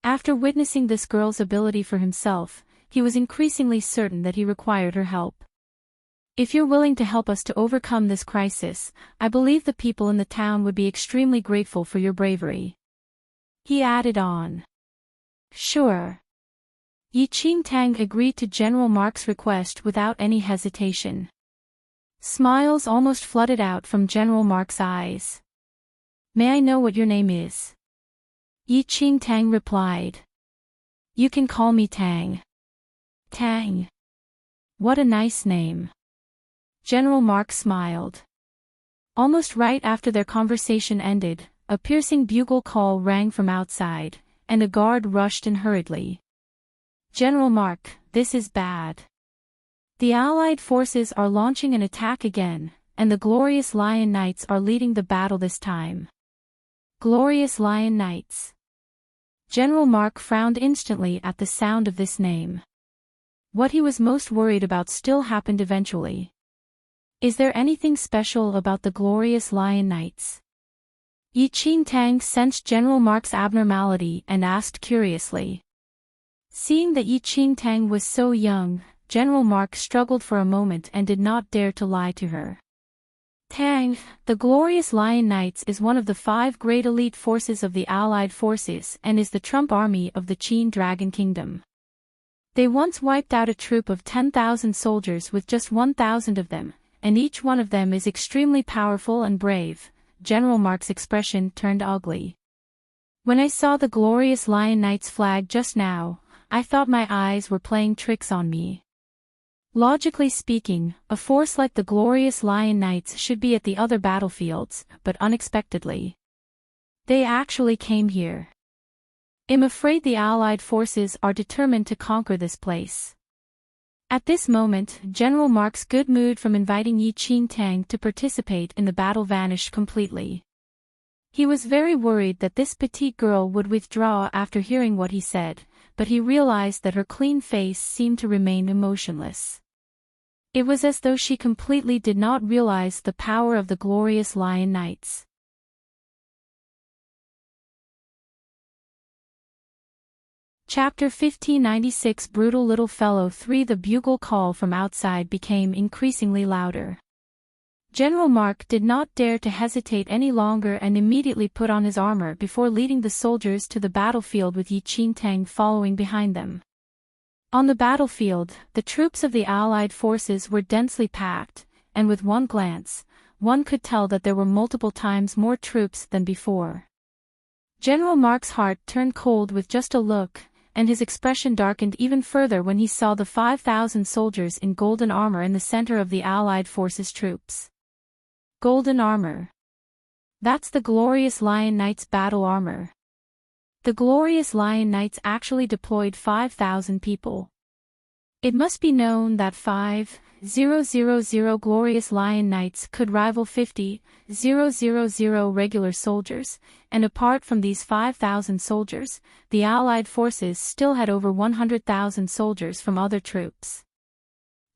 After witnessing this girl's ability for himself, he was increasingly certain that he required her help. If you're willing to help us to overcome this crisis, I believe the people in the town would be extremely grateful for your bravery. He added on. Sure. Enchanting agreed to General Mark's request without any hesitation. Smiles almost flooded out from General Mark's eyes. May I know what your name is? Enchanting replied. You can call me Tang. Tang. What a nice name. General Mark smiled. Almost right after their conversation ended, a piercing bugle call rang from outside, and a guard rushed in hurriedly. General Mark, this is bad. The Allied forces are launching an attack again, and the Glorious Lion Knights are leading the battle this time. Glorious Lion Knights. General Mark frowned instantly at the sound of this name. What he was most worried about still happened eventually. Is there anything special about the Glorious Lion Knights? Enchanting sensed General Mark's abnormality and asked curiously. Seeing that Enchanting was so young, General Mark struggled for a moment and did not dare to lie to her. Tang, the Glorious Lion Knights is one of the 5 great elite forces of the Allied forces and is the trump army of the Qin Dragon Kingdom. They once wiped out a troop of 10,000 soldiers with just 1,000 of them, and each one of them is extremely powerful and brave. General Mark's expression turned ugly. When I saw the Glorious Lion Knights flag just now, I thought my eyes were playing tricks on me. Logically speaking, a force like the Glorious Lion Knights should be at the other battlefields, but unexpectedly, they actually came here. I'm afraid the Allied forces are determined to conquer this place. At this moment, General Mark's good mood from inviting Enchanting to participate in the battle vanished completely. He was very worried that this petite girl would withdraw after hearing what he said, but he realized that her clean face seemed to remain emotionless. It was as though she completely did not realize the power of the Glorious Lion Knights. Chapter 1596 Brutal Little Fellow 3 The bugle call from outside became increasingly louder. General Mark did not dare to hesitate any longer and immediately put on his armor before leading the soldiers to the battlefield with Enchanting following behind them. On the battlefield, the troops of the Allied forces were densely packed, and with one glance, one could tell that there were multiple times more troops than before. General Mark's heart turned cold with just a look, and his expression darkened even further when he saw the 5,000 soldiers in golden armor in the center of the Allied forces' troops. Golden armor. That's the Glorious Lion Knights' battle armor. The Glorious Lion Knights actually deployed 5,000 people. It must be known that 5,000 Glorious Lion Knights could rival 50,000 regular soldiers, and apart from these 5,000 soldiers, the Allied forces still had over 100,000 soldiers from other troops.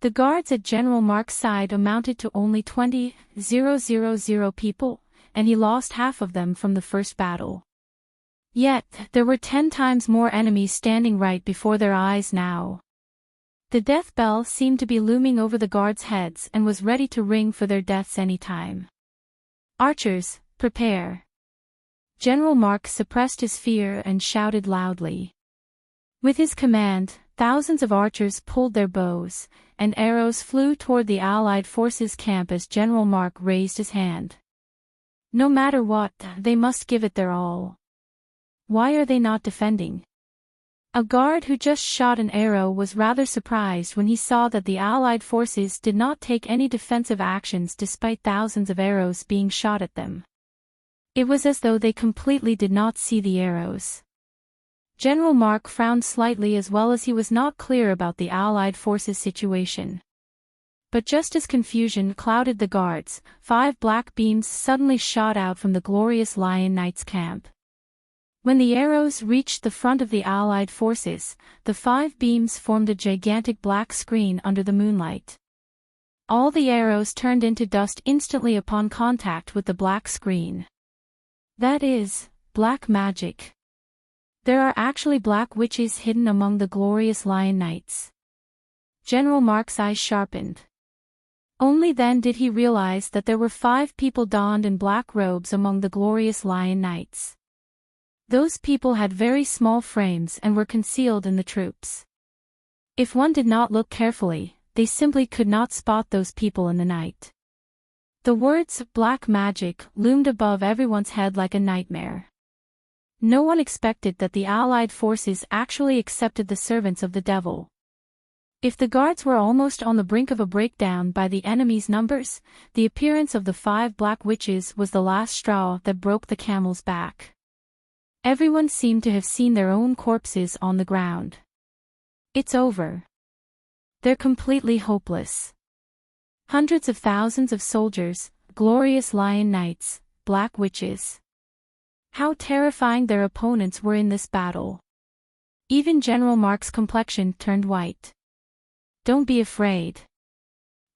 The guards at General Mark's side amounted to only 20,000 people, and he lost half of them from the first battle. Yet, there were 10 times more enemies standing right before their eyes now. The death bell seemed to be looming over the guards' heads and was ready to ring for their deaths any time. Archers, prepare. General Mark suppressed his fear and shouted loudly. With his command, thousands of archers pulled their bows, and arrows flew toward the Allied forces' camp as General Mark raised his hand. No matter what, they must give it their all. Why are they not defending? A guard who just shot an arrow was rather surprised when he saw that the Allied forces did not take any defensive actions despite thousands of arrows being shot at them. It was as though they completely did not see the arrows. General Mark frowned slightly as well as he was not clear about the Allied forces' situation. But just as confusion clouded the guards, 5 black beams suddenly shot out from the Glorious Lion Knights' camp. When the arrows reached the front of the Allied forces, the 5 beams formed a gigantic black screen under the moonlight. All the arrows turned into dust instantly upon contact with the black screen. That is, black magic. There are actually black witches hidden among the glorious Lion Knights. General Mark's eyes sharpened. Only then did he realize that there were 5 people donned in black robes among the glorious Lion Knights. Those people had very small frames and were concealed in the troops. If one did not look carefully, they simply could not spot those people in the night. The words "black magic" loomed above everyone's head like a nightmare. No one expected that the Allied forces actually accepted the servants of the devil. If the guards were almost on the brink of a breakdown by the enemy's numbers, the appearance of the 5 black witches was the last straw that broke the camel's back. Everyone seemed to have seen their own corpses on the ground. It's over. They're completely hopeless. Hundreds of thousands of soldiers, glorious Lion Knights, black witches. How terrifying their opponents were in this battle. Even General Mark's complexion turned white. Don't be afraid.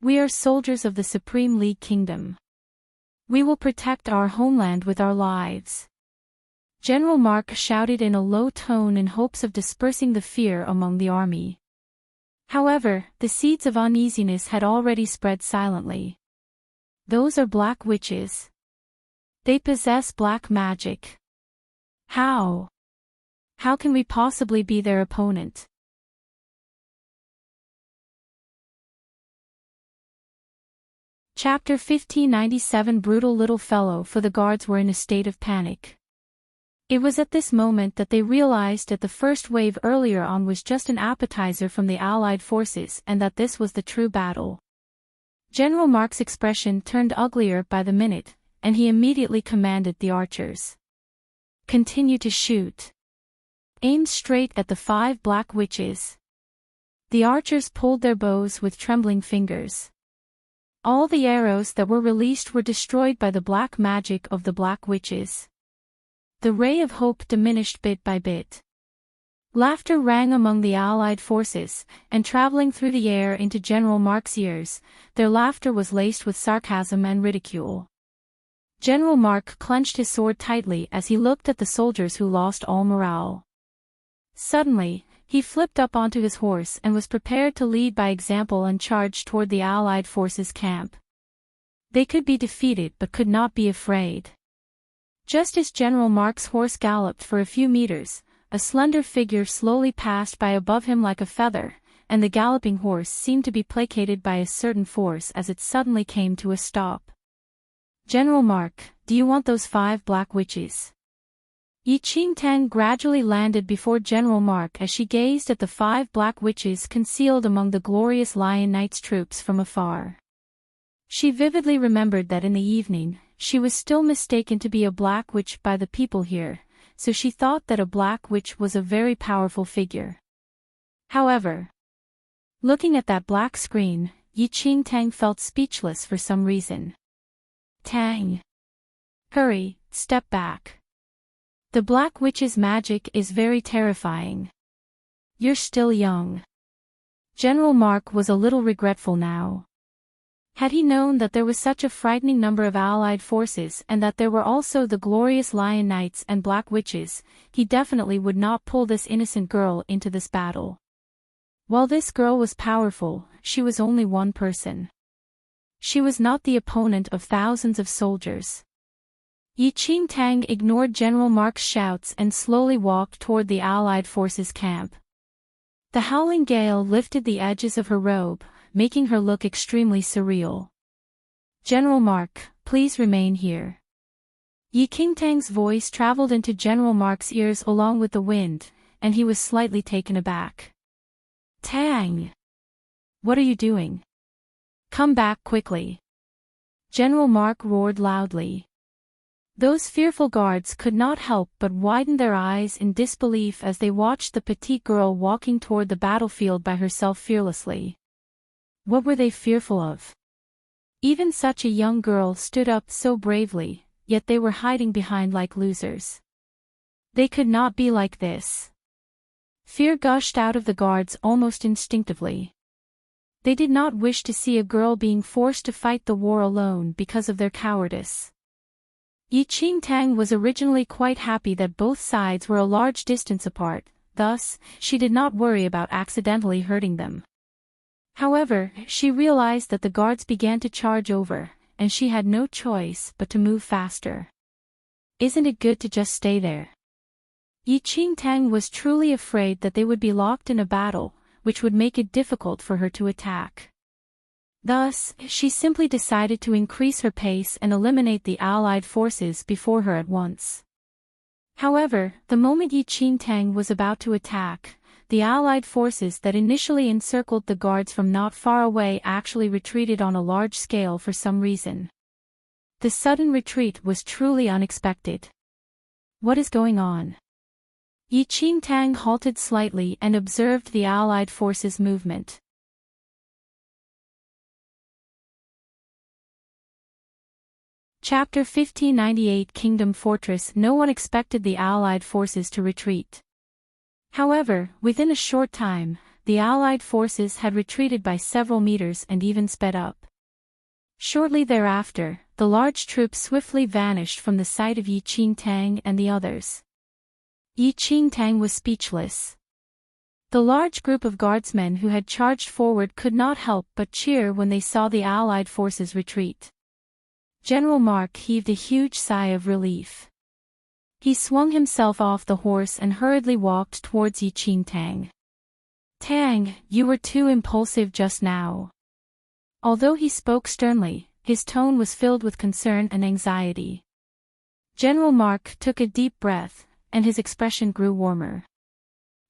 We are soldiers of the Supreme League Kingdom. We will protect our homeland with our lives. General Mark shouted in a low tone in hopes of dispersing the fear among the army. However, the seeds of uneasiness had already spread silently. Those are black witches. They possess black magic. How? How can we possibly be their opponent? Chapter 1597. Brutal little fellow. For the guards were in a state of panic. It was at this moment that they realized that the first wave earlier on was just an appetizer from the Allied forces and that this was the true battle. General Mark's expression turned uglier by the minute, and he immediately commanded the archers. Continue to shoot. Aim straight at the 5 black witches. The archers pulled their bows with trembling fingers. All the arrows that were released were destroyed by the black magic of the black witches. The ray of hope diminished bit by bit. Laughter rang among the Allied forces, and traveling through the air into General Mark's ears, their laughter was laced with sarcasm and ridicule. General Mark clenched his sword tightly as he looked at the soldiers who lost all morale. Suddenly, he flipped up onto his horse and was prepared to lead by example and charge toward the Allied forces' camp. They could be defeated but could not be afraid. Just as General Mark's horse galloped for a few meters, a slender figure slowly passed by above him like a feather, and the galloping horse seemed to be placated by a certain force as it suddenly came to a stop. General Mark, do you want those 5 black witches? Enchanting gradually landed before General Mark as she gazed at the 5 black witches concealed among the glorious Lion Knights troops from afar. She vividly remembered that in the evening, she was still mistaken to be a black witch by the people here, so she thought that a black witch was a very powerful figure. However, looking at that black screen, Enchanting felt speechless for some reason. Tang! Hurry, step back. The black witch's magic is very terrifying. You're still young. General Mark was a little regretful now. Had he known that there was such a frightening number of Allied forces and that there were also the glorious Lion Knights and black witches, he definitely would not pull this innocent girl into this battle. While this girl was powerful, she was only one person. She was not the opponent of thousands of soldiers. Enchanting ignored General Mark's shouts and slowly walked toward the Allied forces' camp. The howling gale lifted the edges of her robe, making her look extremely surreal. General Mark, please remain here. Enchanting's voice traveled into General Mark's ears along with the wind, and he was slightly taken aback. Tang! What are you doing? Come back quickly. General Mark roared loudly. Those fearful guards could not help but widen their eyes in disbelief as they watched the petite girl walking toward the battlefield by herself fearlessly. What were they fearful of? Even such a young girl stood up so bravely, yet they were hiding behind like losers. They could not be like this. Fear gushed out of the guards almost instinctively. They did not wish to see a girl being forced to fight the war alone because of their cowardice. Enchanting was originally quite happy that both sides were a large distance apart, thus, she did not worry about accidentally hurting them. However, she realized that the guards began to charge over, and she had no choice but to move faster. Isn't it good to just stay there? Enchanting was truly afraid that they would be locked in a battle, which would make it difficult for her to attack. Thus, she simply decided to increase her pace and eliminate the allied forces before her at once. However, the moment Enchanting was about to attack, the allied forces that initially encircled the guards from not far away actually retreated on a large scale for some reason. The sudden retreat was truly unexpected. What is going on? Enchanting halted slightly and observed the allied forces' movement. Chapter 1598 Kingdom Fortress. No one expected the allied forces to retreat. However, within a short time, the allied forces had retreated by several meters and even sped up. Shortly thereafter, the large troops swiftly vanished from the sight of Enchanting and the others. Enchanting was speechless. The large group of guardsmen who had charged forward could not help but cheer when they saw the allied forces retreat. General Mark heaved a huge sigh of relief. He swung himself off the horse and hurriedly walked towards Enchanting. Tang, you were too impulsive just now. Although he spoke sternly, his tone was filled with concern and anxiety. General Mark took a deep breath, and his expression grew warmer.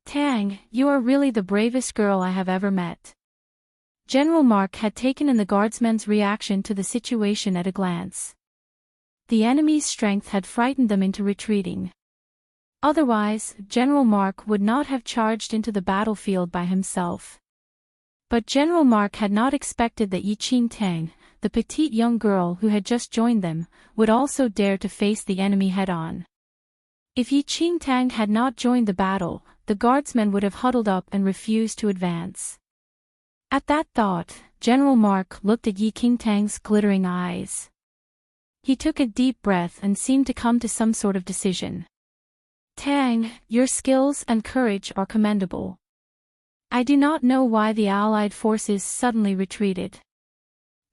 Tang, you are really the bravest girl I have ever met. General Mark had taken in the guardsmen's reaction to the situation at a glance. The enemy's strength had frightened them into retreating. Otherwise, General Mark would not have charged into the battlefield by himself. But General Mark had not expected that Enchanting, the petite young girl who had just joined them, would also dare to face the enemy head-on. If Enchanting had not joined the battle, the guardsmen would have huddled up and refused to advance. At that thought, General Mark looked at Enchanting's glittering eyes. He took a deep breath and seemed to come to some sort of decision. Tang, your skills and courage are commendable. I do not know why the allied forces suddenly retreated.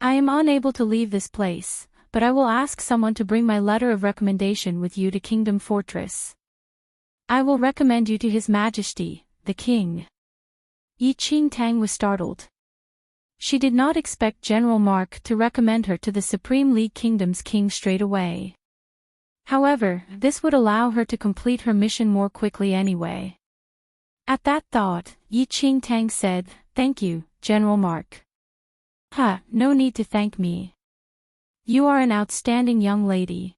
I am unable to leave this place, but I will ask someone to bring my letter of recommendation with you to Kingdom Fortress. I will recommend you to His Majesty, the King. Enchanting was startled. She did not expect General Mark to recommend her to the Supreme League Kingdom's king straight away. However, this would allow her to complete her mission more quickly anyway. At that thought, Enchanting said, "Thank you, General Mark." No need to thank me. You are an outstanding young lady.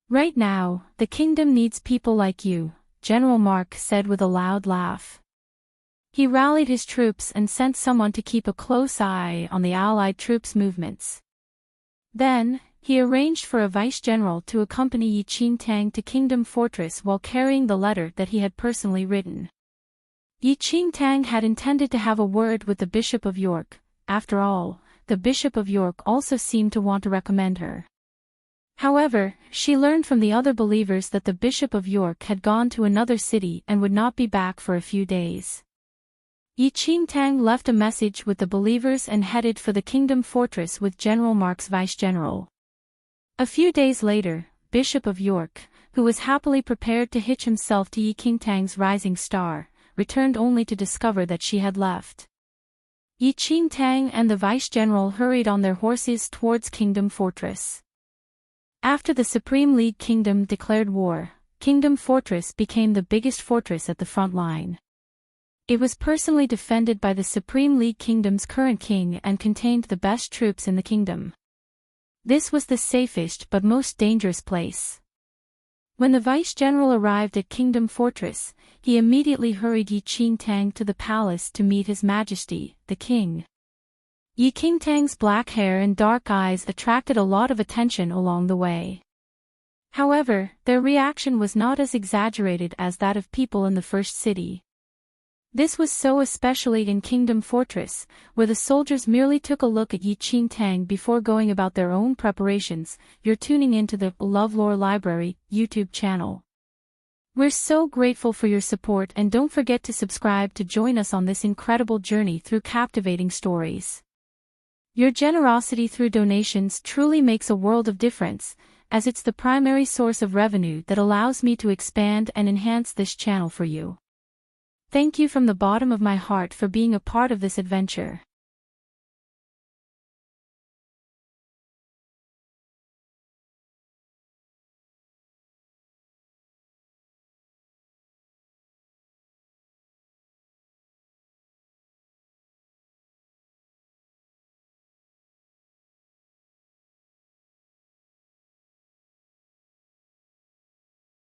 Right now, the kingdom needs people like you, General Mark said with a loud laugh. He rallied his troops and sent someone to keep a close eye on the allied troops' movements. Then, he arranged for a vice-general to accompany Enchanting to Kingdom Fortress while carrying the letter that he had personally written. Enchanting had intended to have a word with the Bishop of York. After all, the Bishop of York also seemed to want to recommend her. However, she learned from the other believers that the Bishop of York had gone to another city and would not be back for a few days. Enchanting left a message with the believers and headed for the Kingdom Fortress with General Mark's vice-general. A few days later, Bishop of York, who was happily prepared to hitch himself to Enchanting's rising star, returned only to discover that she had left. Enchanting and the vice-general hurried on their horses towards Kingdom Fortress. After the Supreme League Kingdom declared war, Kingdom Fortress became the biggest fortress at the front line. It was personally defended by the Supreme League Kingdom's current king and contained the best troops in the kingdom. This was the safest but most dangerous place. When the vice-general arrived at Kingdom Fortress, he immediately hurried Enchanting to the palace to meet His Majesty, the king. Enchanting's black hair and dark eyes attracted a lot of attention along the way. However, their reaction was not as exaggerated as that of people in the first city. This was so especially in Kingdom Fortress, where the soldiers merely took a look at Enchanting before going about their own preparations. You're tuning into the LoveLore Library YouTube channel. We're so grateful for your support, and don't forget to subscribe to join us on this incredible journey through captivating stories. Your generosity through donations truly makes a world of difference, as it's the primary source of revenue that allows me to expand and enhance this channel for you. Thank you from the bottom of my heart for being a part of this adventure.